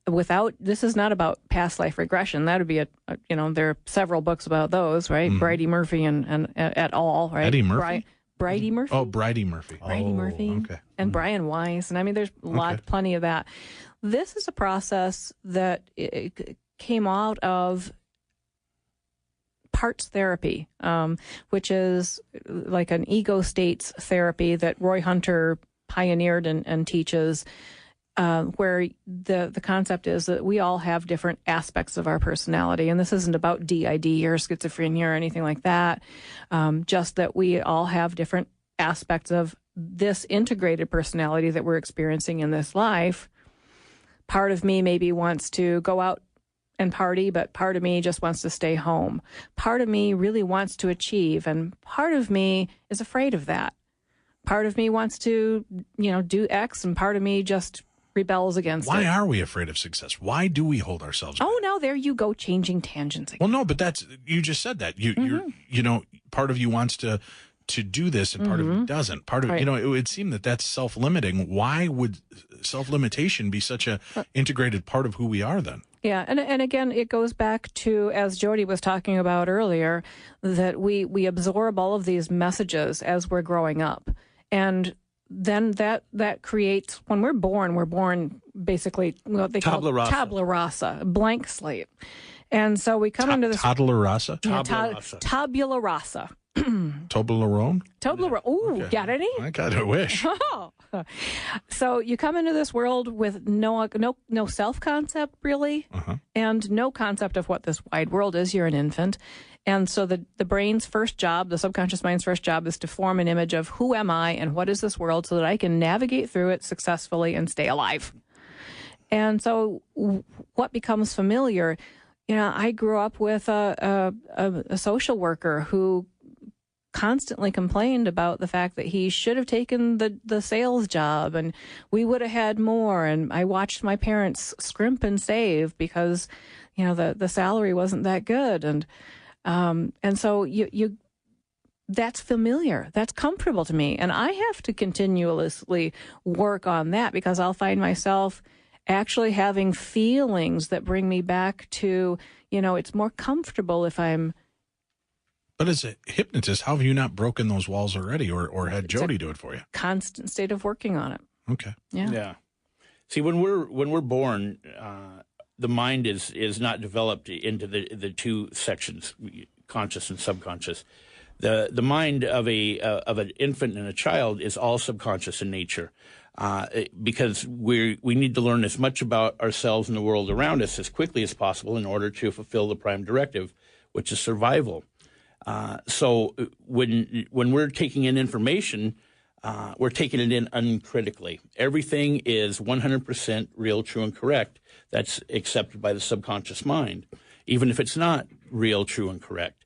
without, this is not about past life regression. That would be there are several books about those, right? Bridey Murphy and et al, right? Eddie Murphy? Bridey Murphy? Oh, Bridey Murphy. Bridey Murphy. Okay. And Brian Weiss. And I mean, there's plenty of that. This is a process that came out of parts therapy, which is like an ego states therapy that Roy Hunter pioneered and teaches, where the concept is that we all have different aspects of our personality. And this isn't about DID or schizophrenia or anything like that, just that we all have different aspects of this integrated personality that we're experiencing in this life. Part of me maybe wants to go out and party, but part of me just wants to stay home. Part of me really wants to achieve, and part of me is afraid of that. Part of me wants to, do X, and part of me just rebels against it. Why are we afraid of success? Why do we hold ourselves back? Oh, now there you go, changing tangents again. Well, no, but you just said that. You're part of you wants to do this, and part of it doesn't. Part of it would seem that's self-limiting. Why would self-limitation be such a integrated part of who we are then? Yeah, and again, it goes back to, as Jody was talking about earlier, that we absorb all of these messages as we're growing up. And then that creates, when we're born basically what they call tabula rasa, blank slate. And so we come into this tabula rasa. Tabula rasa. Toblerone? Toblerone. Ooh, Okay. got any? I got a wish. So you come into this world with no self-concept, really, and no concept of what this wide world is. You're an infant. And so the brain's first job, the subconscious mind's first job, is to form an image of who am I and what is this world so that I can navigate through it successfully and stay alive. And so what becomes familiar, I grew up with a social worker who constantly complained about the fact that he should have taken the sales job and we would have had more. And I watched my parents scrimp and save because, the salary wasn't that good. And so you that's familiar. That's comfortable to me. And I have to continuously work on that because I'll find myself actually having feelings that bring me back to, it's more comfortable if I'm. But as a hypnotist, how have you not broken those walls already or had Jody do it for you? Constant state of working on it. Okay. Yeah. See, when we're born, the mind is not developed into the two sections, conscious and subconscious. The mind of an infant and a child is all subconscious in nature, because we need to learn as much about ourselves and the world around us as quickly as possible in order to fulfill the prime directive, which is survival. So when we're taking in information, we're taking it in uncritically. Everything is 100% real, true, and correct. That's accepted by the subconscious mind, even if it's not real, true, and correct.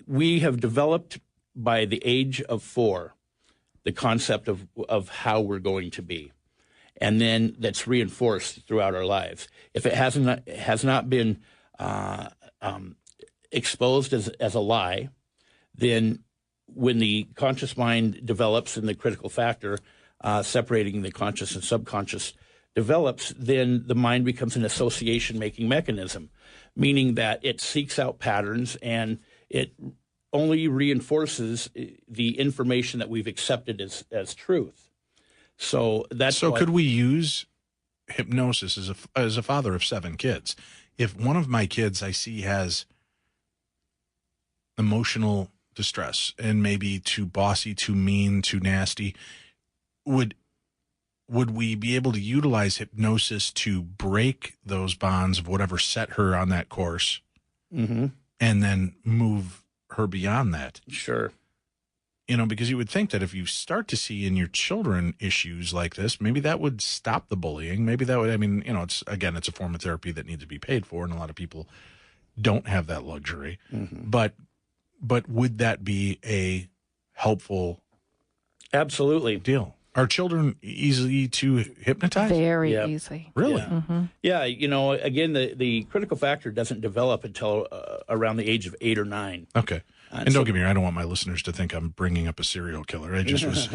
We have developed by the age of 4 the concept of how we're going to be, and then that's reinforced throughout our lives. If it has not been exposed as a lie, then when the conscious mind develops and the critical factor separating the conscious and subconscious develops, then the mind becomes an association-making mechanism, meaning that it seeks out patterns and it only reinforces the information that we've accepted as truth. So could we use hypnosis as a father of 7 kids? If one of my kids I see has emotional distress and maybe too bossy, too mean, too nasty, would we be able to utilize hypnosis to break those bonds of whatever set her on that course and then move her beyond that? Sure. Because you would think that if you start to see in your children issues like this, maybe that would stop the bullying. Maybe that would, it's a form of therapy that needs to be paid for, and a lot of people don't have that luxury. But would that be a helpful absolutely deal? Are children easy to hypnotize? Very easy. Really? Yeah. Again, the critical factor doesn't develop until around the age of 8 or 9. Okay. And don't get me wrong, I don't want my listeners to think I'm bringing up a serial killer. I just was,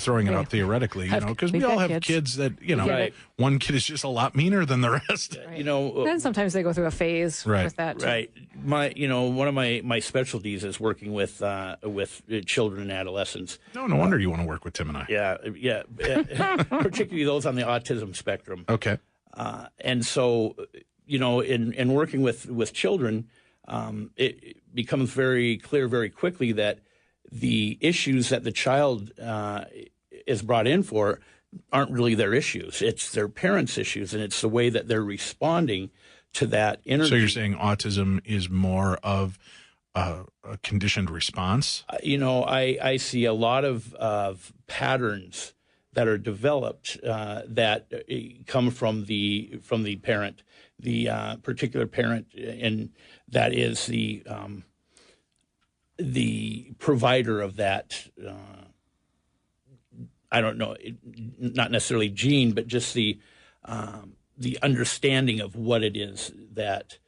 throwing it out theoretically, because we all have kids that, Right. one kid is just a lot meaner than the rest. Right. And sometimes they go through a phase with that too. Right. One of my specialties is working with children and adolescents. No wonder you want to work with Tim and I. Yeah. Particularly those on the autism spectrum. Okay. And so, in working with children, it becomes very clear very quickly that the issues that the child is brought in for aren't really their issues. It's their parents' issues, and it's the way that they're responding to that energy. So you're saying autism is more of a conditioned response? I see a lot of patterns that are developed that come from the parent, the particular parent, and that is the provider of that. I don't know, not necessarily gene, but just the understanding of what it is that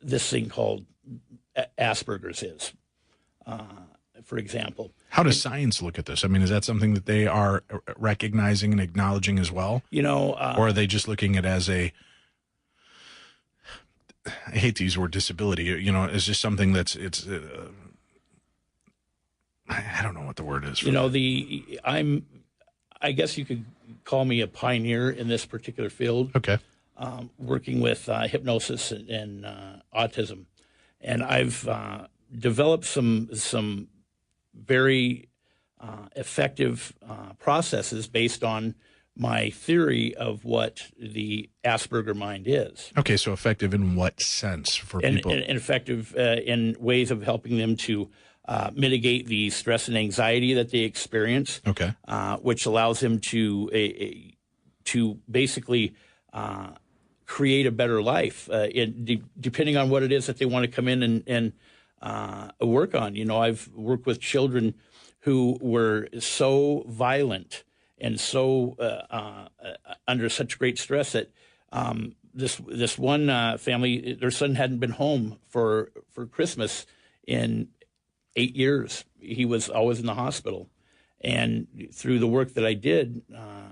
this thing called Asperger's is, for example. How does science look at this? Is that something that they are recognizing and acknowledging as well? Or are they just looking at it as I hate to use the word disability, it's just something I don't know what the word is. I guess you could call me a pioneer in this particular field. Okay. Working with hypnosis and autism, and I've developed some very effective processes based on my theory of what the Asperger mind is. Okay, so effective in what sense for people? And effective in ways of helping them to mitigate the stress and anxiety that they experience. Okay. Which allows them to basically create a better life, depending on what it is that they want to come in and work on. I've worked with children who were so violent and so under such great stress that this one family, their son hadn't been home for Christmas in 8 years. He was always in the hospital. And through the work that I did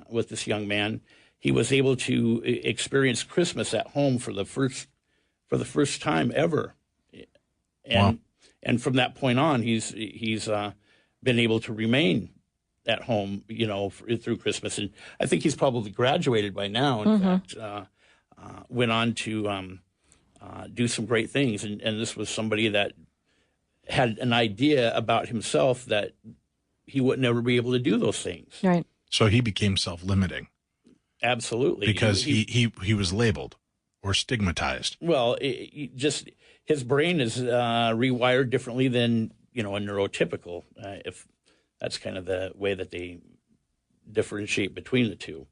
with this young man, he was able to experience Christmas at home for the first time ever. And and from that point on, he's been able to remain at home, through Christmas. And I think he's probably graduated by now. In fact, went on to do some great things. And this was somebody that had an idea about himself that he would never be able to do those things. Right. So he became self-limiting. Absolutely. Because he was labeled or stigmatized. Well, just his brain is rewired differently than, a neurotypical, if that's kind of the way that they differentiate between the two.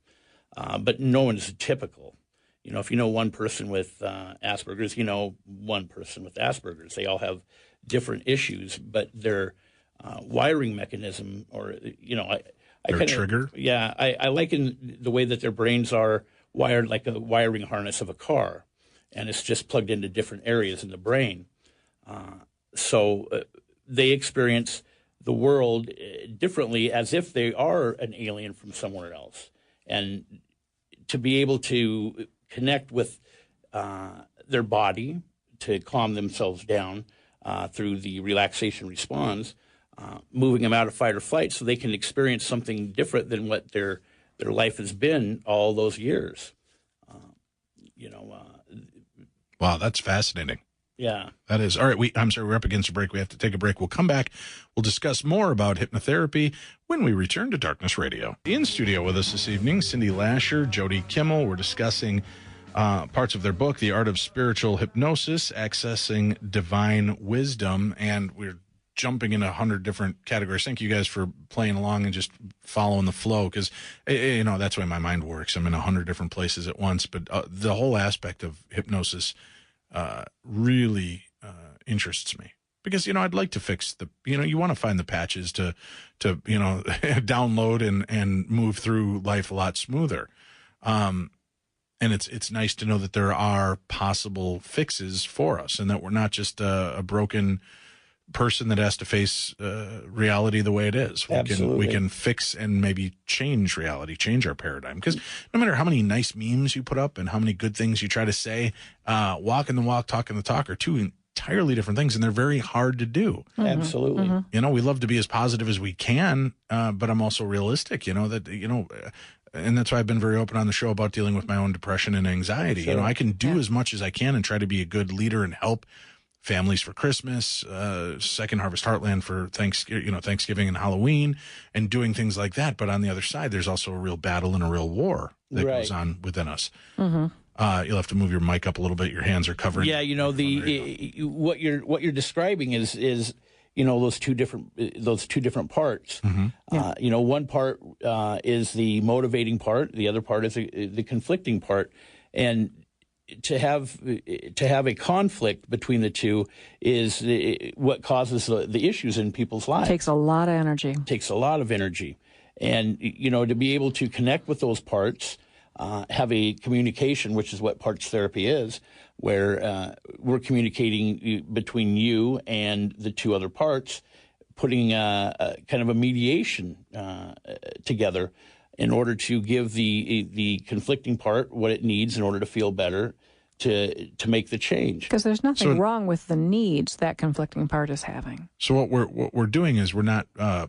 But no one is typical. If you know one person with Asperger's, one person with Asperger's. They all have different issues, but their wiring mechanism, or Their trigger? Yeah, I liken the way that their brains are wired like a wiring harness of a car, and it's just plugged into different areas in the brain. So they experience the world differently, as if they are an alien from somewhere else. And to be able to connect with their body to calm themselves down through the relaxation response, moving them out of fight or flight so they can experience something different than what their life has been all those years. Wow, that's fascinating. Yeah. That is. All right, I'm sorry, we're up against a break. We have to take a break. We'll come back. We'll discuss more about hypnotherapy when we return to Darkness Radio. In studio with us this evening, Cindy Lasher, Jody Kimmel. We're discussing parts of their book, The Art of Spiritual Hypnosis, Accessing Divine Wisdom, and we're jumping in 100 different categories. Thank you guys for playing along and just following the flow, because that's the way my mind works. I'm in 100 different places at once, but the whole aspect of hypnosis really interests me, because I'd like to fix you want to find the patches to download and move through life a lot smoother. And it's nice to know that there are possible fixes for us, and that we're not just a broken person that has to face reality the way it is. We can fix and maybe change reality, change our paradigm. Because no matter how many nice memes you put up and how many good things you try to say, walking the walk, talking the talk are two entirely different things, and they're very hard to do. Mm-hmm. Absolutely. Mm-hmm. We love to be as positive as we can, but I'm also realistic, and that's why I've been very open on the show about dealing with my own depression and anxiety. Sure. I can do as much as I can and try to be a good leader and help families for Christmas, Second Harvest Heartland for Thanksgiving and Halloween, and doing things like that. But on the other side, there's also a real battle and a real war that goes on within us. Mm-hmm. You'll have to move your mic up a little bit. Your hands are covered. Yeah, what you're describing is those two different parts. Mm-hmm. One part is the motivating part. The other part is the conflicting part, and to have a conflict between the two is what causes the issues in people's lives. Takes a lot of energy. Takes a lot of energy. And, to be able to connect with those parts, have a communication, which is what parts therapy is, where we're communicating between you and the two other parts, putting a kind of a mediation together in order to give the conflicting part what it needs in order to feel better, to make the change. Because there's nothing wrong with the needs that conflicting part is having. So what we're doing is we're not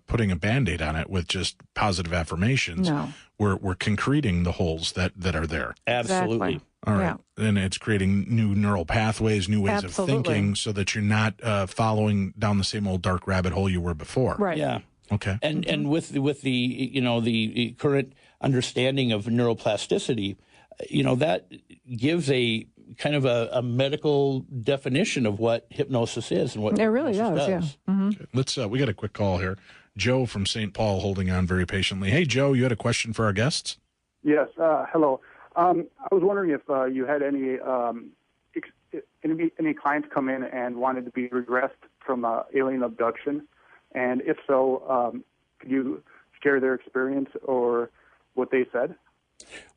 putting a Band-Aid on it with just positive affirmations. No. We're concreting the holes that are there. Absolutely. Exactly. All right. Yeah. And it's creating new neural pathways, new ways of thinking, so that you're not following down the same old dark rabbit hole you were before. Right. Yeah. Okay. And with the the current understanding of neuroplasticity, that gives a kind of a medical definition of what hypnosis is and what it really does. Yeah. Mm-hmm. Okay. Let's we got a quick call here. Joe from St. Paul holding on very patiently. Hey, Joe, you had a question for our guests? Yes. Hello. I was wondering if you had any clients come in and wanted to be regressed from alien abduction, and if so, could you share their experience or what they said?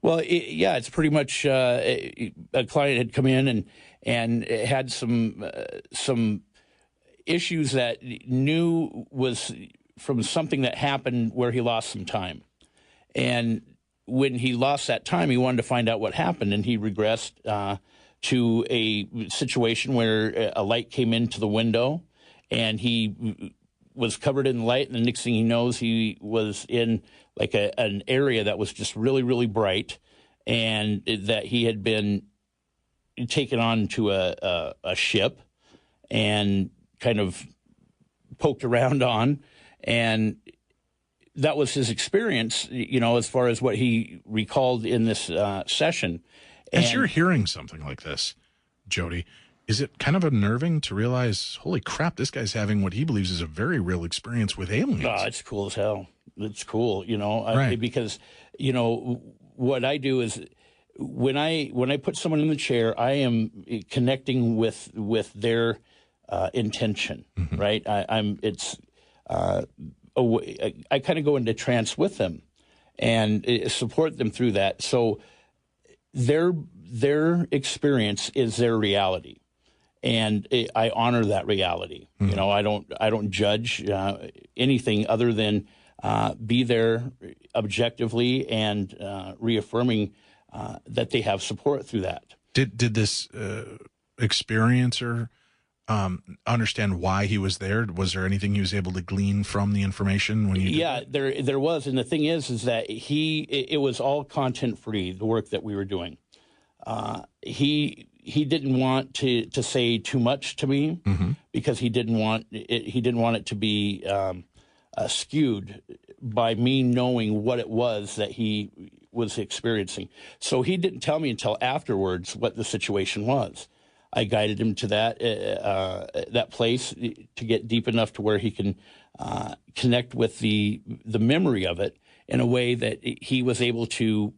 Well, it's pretty much a client had come in and had some issues that knew was from something that happened where he lost some time. And when he lost that time, he wanted to find out what happened, and he regressed to a situation where a light came into the window, and he was covered in light, and the next thing he knows, he was in like an area that was just really, really bright, and that he had been taken on to a ship and kind of poked around on, and that was his experience, as far as what he recalled in this session. As you're hearing something like this, Jody, is it kind of unnerving to realize, holy crap, this guy's having what he believes is a very real experience with aliens? Oh, it's cool as hell. It's cool, Right. Because, what I do is when I put someone in the chair, I am connecting with their intention, mm-hmm. right? I kind of go into trance with them and support them through that. So their experience is their reality, and I honor that reality. Mm-hmm. I don't judge anything other than be there objectively and reaffirming that they have support through that. Did this experiencer understand why he was there? Was there anything he was able to glean from the information when you did that? There was, and the thing is that it was all content free, the work that we were doing. He didn't want to say too much to me, mm-hmm. because he didn't want it to be skewed by me knowing what it was that he was experiencing. So he didn't tell me until afterwards what the situation was. I guided him to that place to get deep enough to where he can connect with the memory of it in a way that he was able to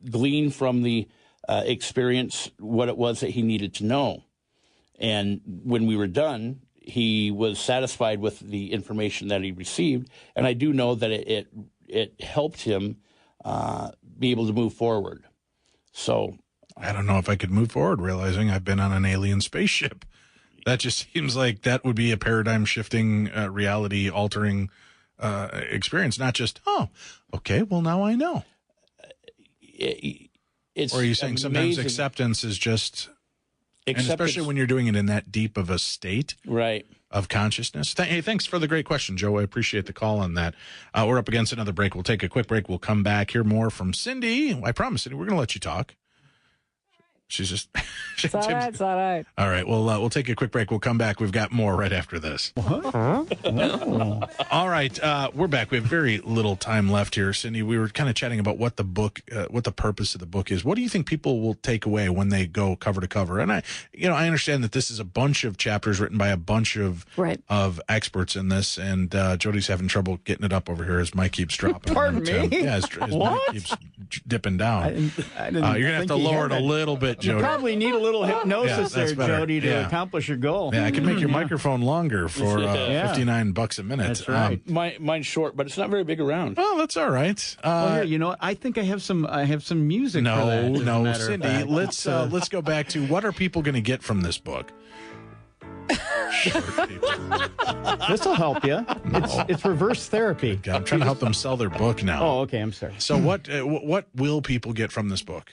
glean from the experience what it was that he needed to know. And when we were done, he was satisfied with the information that he received, and I do know that it helped him be able to move forward. So I don't know if I could move forward realizing I've been on an alien spaceship. That just seems like that would be a paradigm-shifting, reality-altering experience, not just, oh, okay, well, now I know. It's or are you saying amazing. Sometimes acceptance is just, and especially when you're doing it in that deep of a state right. of consciousness? Hey, thanks for the great question, Joe. I appreciate the call on that. We're up against another break. We'll take a quick break. We'll come back, hear more from Cindy. I promise, Cindy, we're going to let you talk. She's just... It's all right. It's all right. All right. Well, we'll take a quick break. We'll come back. We've got more right after this. All right. We're back. We have very little time left here. Cindy, we were kind of chatting about what the book, what the purpose of the book is. What do you think people will take away when they go cover to cover? And I understand that this is a bunch of chapters written by a bunch of experts in this. And Jody's having trouble getting it up over here. His mic keeps dropping. Pardon me? Yeah, his mic keeps dipping down. You're going to have to lower it a little bit, Jody. You probably need a little hypnosis there, better. Jody, to accomplish your goal. Yeah, I can make your microphone longer for $59 a minute. That's right. Mine's short, but it's not very big around. Well, that's all right. Well, here, you know what? I think I have some music. No, for that, no, Cindy. Let's go back to what are people going to get from this book? This will help you. No. It's reverse therapy. God, I'm trying to help them sell their book now. Oh, okay. I'm sorry. So what will people get from this book?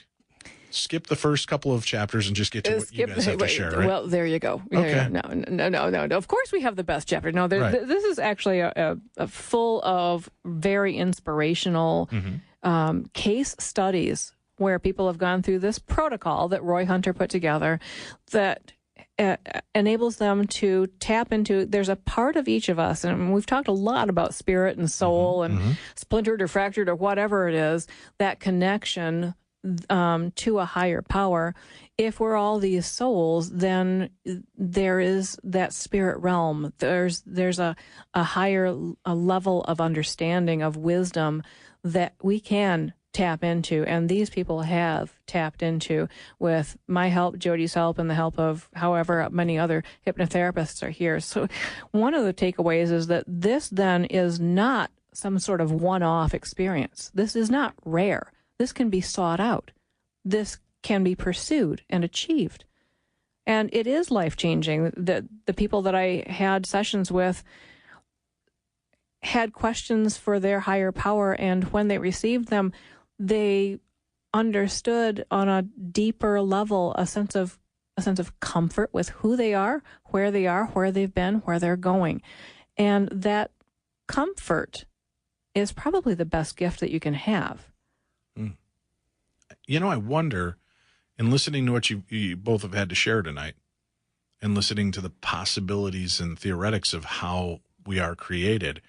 skip the first couple of chapters and just get to what you guys have to share, right? Well, there you go. Okay. No. Of course we have the best chapter. No, this is actually a full of very inspirational case studies where people have gone through this protocol that Roy Hunter put together that enables them to tap into, there's a part of each of us, and we've talked a lot about spirit and soul and splintered or fractured or whatever it is, that connection to a higher power. If we're all these souls, then there is that spirit realm. There's a higher level of understanding, of wisdom that we can tap into, and these people have tapped into with my help, Jody's help, and the help of however many other hypnotherapists are here. So one of the takeaways is that this then is not some sort of one-off experience. This is not rare. This can be sought out. This can be pursued and achieved. And it is life-changing. The people that I had sessions with had questions for their higher power, and when they received them, they understood on a deeper level a sense of comfort with who they are, where they've been, where they're going. And that comfort is probably the best gift that you can have. You know, I wonder, in listening to what you both have had to share tonight, and listening to the possibilities and theoretics of how we are created,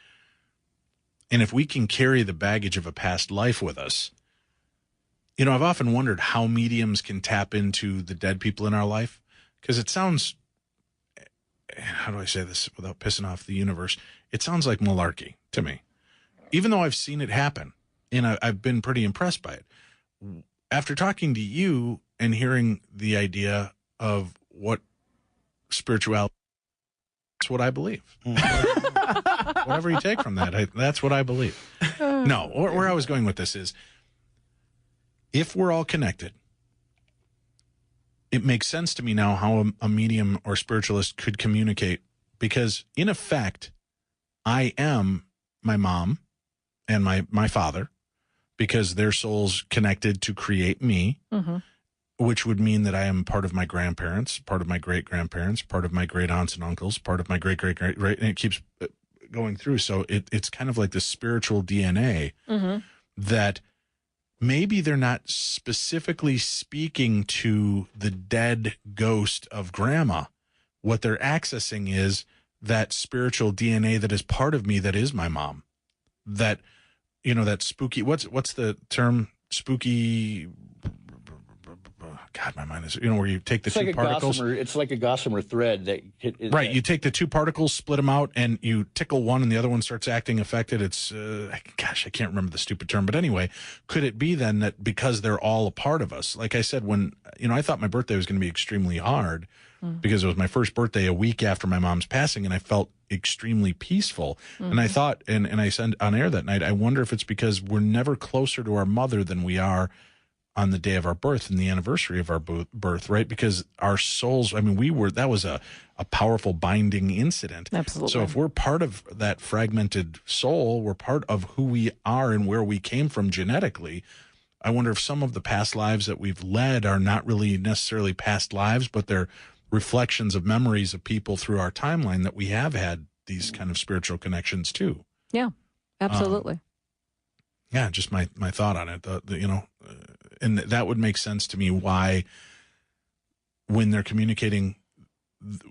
and if we can carry the baggage of a past life with us. You know, I've often wondered how mediums can tap into the dead people in our life, because it sounds, how do I say this without pissing off the universe? It sounds like malarkey to me, even though I've seen it happen, and I've been pretty impressed by it. After talking to you and hearing the idea of what spirituality, that's what I believe. Whatever you take from that, that's what I believe. No, where I was going with this is, if we're all connected, it makes sense to me now how a medium or spiritualist could communicate, because in effect, I am my mom and my father, because their souls connected to create me, which would mean that I am part of my grandparents, part of my great-grandparents, part of my great-aunts and uncles, part of my great-great-great, right? And it keeps going through. So it's kind of like the spiritual DNA that maybe they're not specifically speaking to the dead ghost of grandma. What they're accessing is that spiritual DNA that is part of me, that is my mom. That, you know, that spooky, what's the term? Spooky, God, my mind is, you know, where you take the two particles. It's like a gossamer thread that right. You take the two particles, split them out, and you tickle one, and the other one starts acting affected. It's gosh, I can't remember the stupid term, but anyway, could it be then that because they're all a part of us? Like I said, when I thought my birthday was going to be extremely hard because it was my first birthday a week after my mom's passing, and I felt extremely peaceful. And I thought, and I said on air that night, I wonder if it's because we're never closer to our mother than we are on the day of our birth and the anniversary of our birth, right? Because our souls, I mean, that was a powerful binding incident. Absolutely. So if we're part of that fragmented soul, we're part of who we are and where we came from genetically. I wonder if some of the past lives that we've led are not really necessarily past lives, but they're reflections of memories of people through our timeline that we have had these kind of spiritual connections to. Yeah, absolutely. Yeah, just my thought on it. And that would make sense to me why when they're communicating,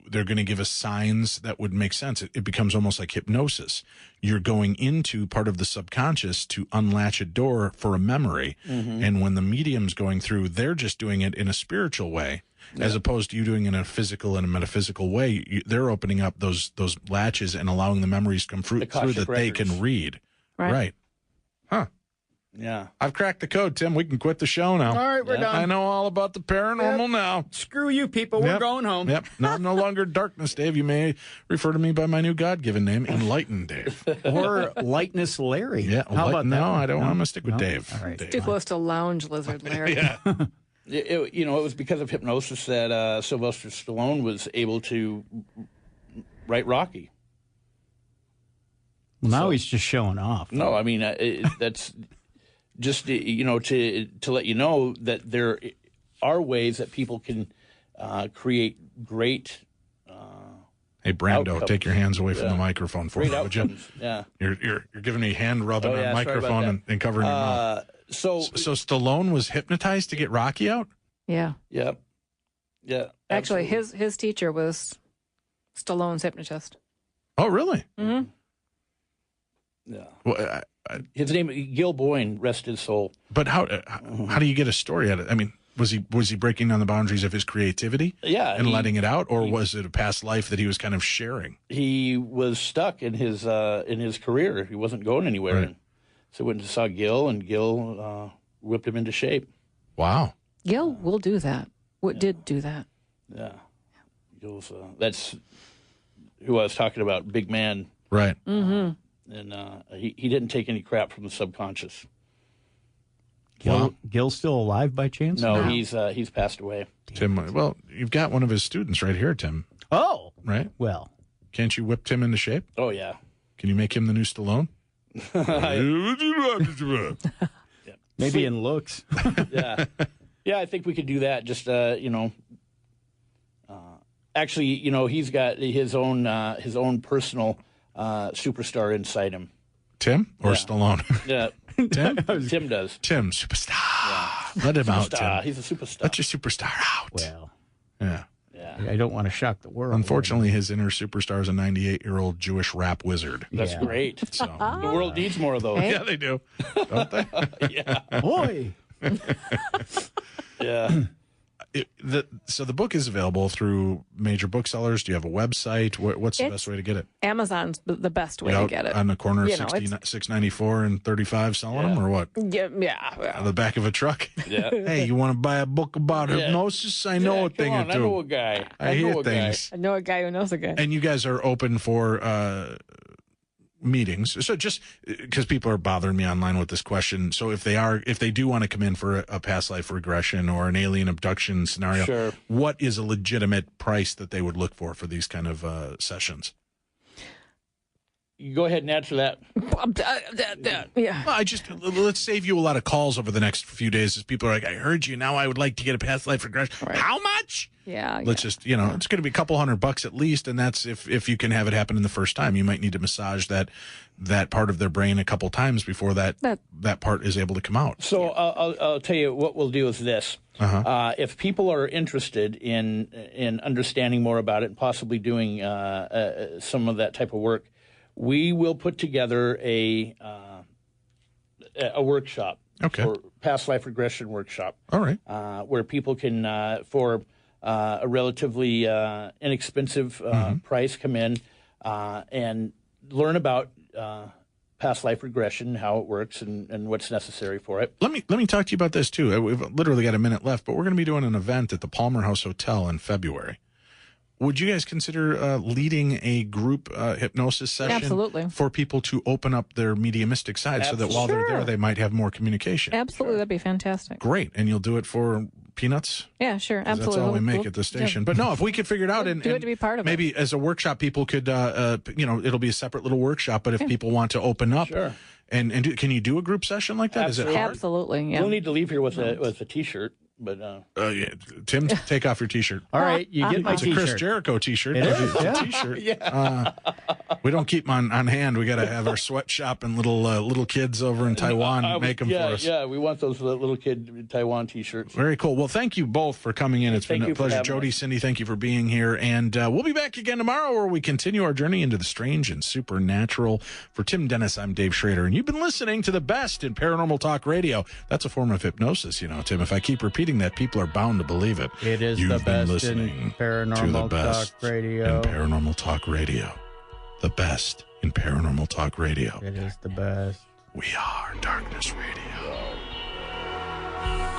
they're going to give us signs that would make sense. It becomes almost like hypnosis. You're going into part of the subconscious to unlatch a door for a memory. And when the medium's going through, they're just doing it in a spiritual way, as opposed to you doing it in a physical and a metaphysical way. They're opening up those latches and allowing the memories to come through that they can read. Right. Huh. Yeah. I've cracked the code, Tim. We can quit the show now. All right, we're done. I know all about the paranormal now. Screw you people. We're going home. Yep. No longer darkness, Dave. You may refer to me by my new God-given name, Enlightened Dave. Or Lightness Larry. Yeah. How about that? No, I don't. I'm going to stick with Dave. All right. Dave. Too close to Lounge Lizard Larry. Yeah. It was because of hypnosis that Sylvester Stallone was able to write Rocky. Well, now he's just showing off. No, I mean, that's just, to let you know that there are ways that people can create great Hey, Brando, outcomes. take your hands away from the microphone for Great me, would you? outcomes. Yeah. You're giving me hand rubbing on microphone and covering your mouth. So Stallone was hypnotized to get Rocky out? Yeah. Yeah. Actually, absolutely. his teacher was Stallone's hypnotist. Oh, really? Mm-hmm. Yeah. Well, His name Gil Boyne, rest his soul. but how do you get a story out of it? I mean, was he breaking down the boundaries of his creativity? Yeah, and letting it out, or was it a past life that he was kind of sharing? He was stuck in his career. He wasn't going anywhere. Right. And so went and saw Gil, and Gil whipped him into shape. Wow. Gil will do that. Did do that. Yeah. Gil's that's who I was talking about, big man. Right. Mm-hmm. And he didn't take any crap from the subconscious. Gil's still alive by chance? No, he's passed away. Tim, well, you've got one of his students right here, Tim. Oh, Right? well. Can't you whip Tim into shape? Oh yeah. Can you make him the new Stallone? Maybe in looks. Yeah. Yeah, I think we could do that. Just actually, he's got his own personal superstar inside him. Tim or Yeah. Stallone? Yeah, Tim? Tim does. Tim, superstar. Let him out, Superstar. Tim. He's a superstar. Let your superstar out. Well, Yeah. Yeah, I don't want to shock the world. Unfortunately, his inner superstar is a 98-year-old Jewish rap wizard. that's Yeah. great. So, The world needs more of those. Hey. yeah, they do. Don't they? Yeah, Boy. yeah. So the book is available through major booksellers. Do you have a website? What's the best way to get it? Amazon's the best way Out to get it. on the corner of You know, it's- $6.94 and $35 selling them, or what? Yeah. On the back of a truck? Yeah. Hey, you want to buy a book about hypnosis? I know a thing or two. I know a guy. I hear know a guy. things. I know a guy who knows a guy. And you guys are open for meetings. So just because people are bothering me online with this question. So if they do want to come in for a past life regression or an alien abduction scenario, Sure. what is a legitimate price that they would look for these kind of sessions? You go ahead and answer that. Yeah. Well, let's save you a lot of calls over the next few days as people are like, I heard you. Now I would like to get a past life regression. Right. How much? Yeah. Let's just, it's going to be a couple $100 at least. And that's if you can have it happen in the first time. You might need to massage that part of their brain a couple times before that part is able to come out. So I'll tell you what we'll do is this. If people are interested in understanding more about it and possibly doing some of that type of work, we will put together a workshop. Okay. For past life regression workshop. All right. Where people can, for a relatively inexpensive price, come in and learn about past life regression, how it works, and what's necessary for it. Let me talk to you about this too. We've literally got a minute left, but we're going to be doing an event at the Palmer House Hotel in February. Would you guys consider leading a group hypnosis session Absolutely. for people to open up their mediumistic side so that while they're there, they might have more communication? Absolutely. That'd be fantastic. Great. And you'll do it for peanuts? Yeah, sure. 'Cause Absolutely. that's all we make We'll- at the station. But no, if we could figure it out and do it to be part of it. maybe as a workshop, people could, it'll be a separate little workshop. But if people want to open up Sure. and can you do a group session like that? Is it hard? Absolutely. Yeah. We'll need to leave here with a T-shirt, but Yeah. Tim, take off your T-shirt. All right, you get my It's a Chris T-shirt. Jericho T-shirt. It is, It's a yeah. T-shirt. We don't keep them on hand. We got to have our sweatshop and little kids over in Taiwan make them for us. Yeah, we want those little kid Taiwan T-shirts. Very cool. Well, thank you both for coming in. It's Thank been a you for pleasure. having Jody, us. Cindy, thank you for being here. And we'll be back again tomorrow where we continue our journey into the strange and supernatural. For Tim Dennis, I'm Dave Schrader, and you've been listening to the best in paranormal talk radio. That's a form of hypnosis, Tim. If I keep repeating that, people are bound to believe it. It is You've the been best listening in to the paranormal best talk radio. in paranormal talk radio. The best in paranormal talk radio. It is the best. We are Darkness Radio.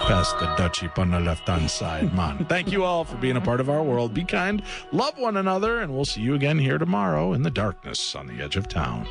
Pass the Dutchie on the left-hand side, man. Thank you all for being a part of our world. Be kind, love one another, and we'll see you again here tomorrow in the darkness on the edge of town.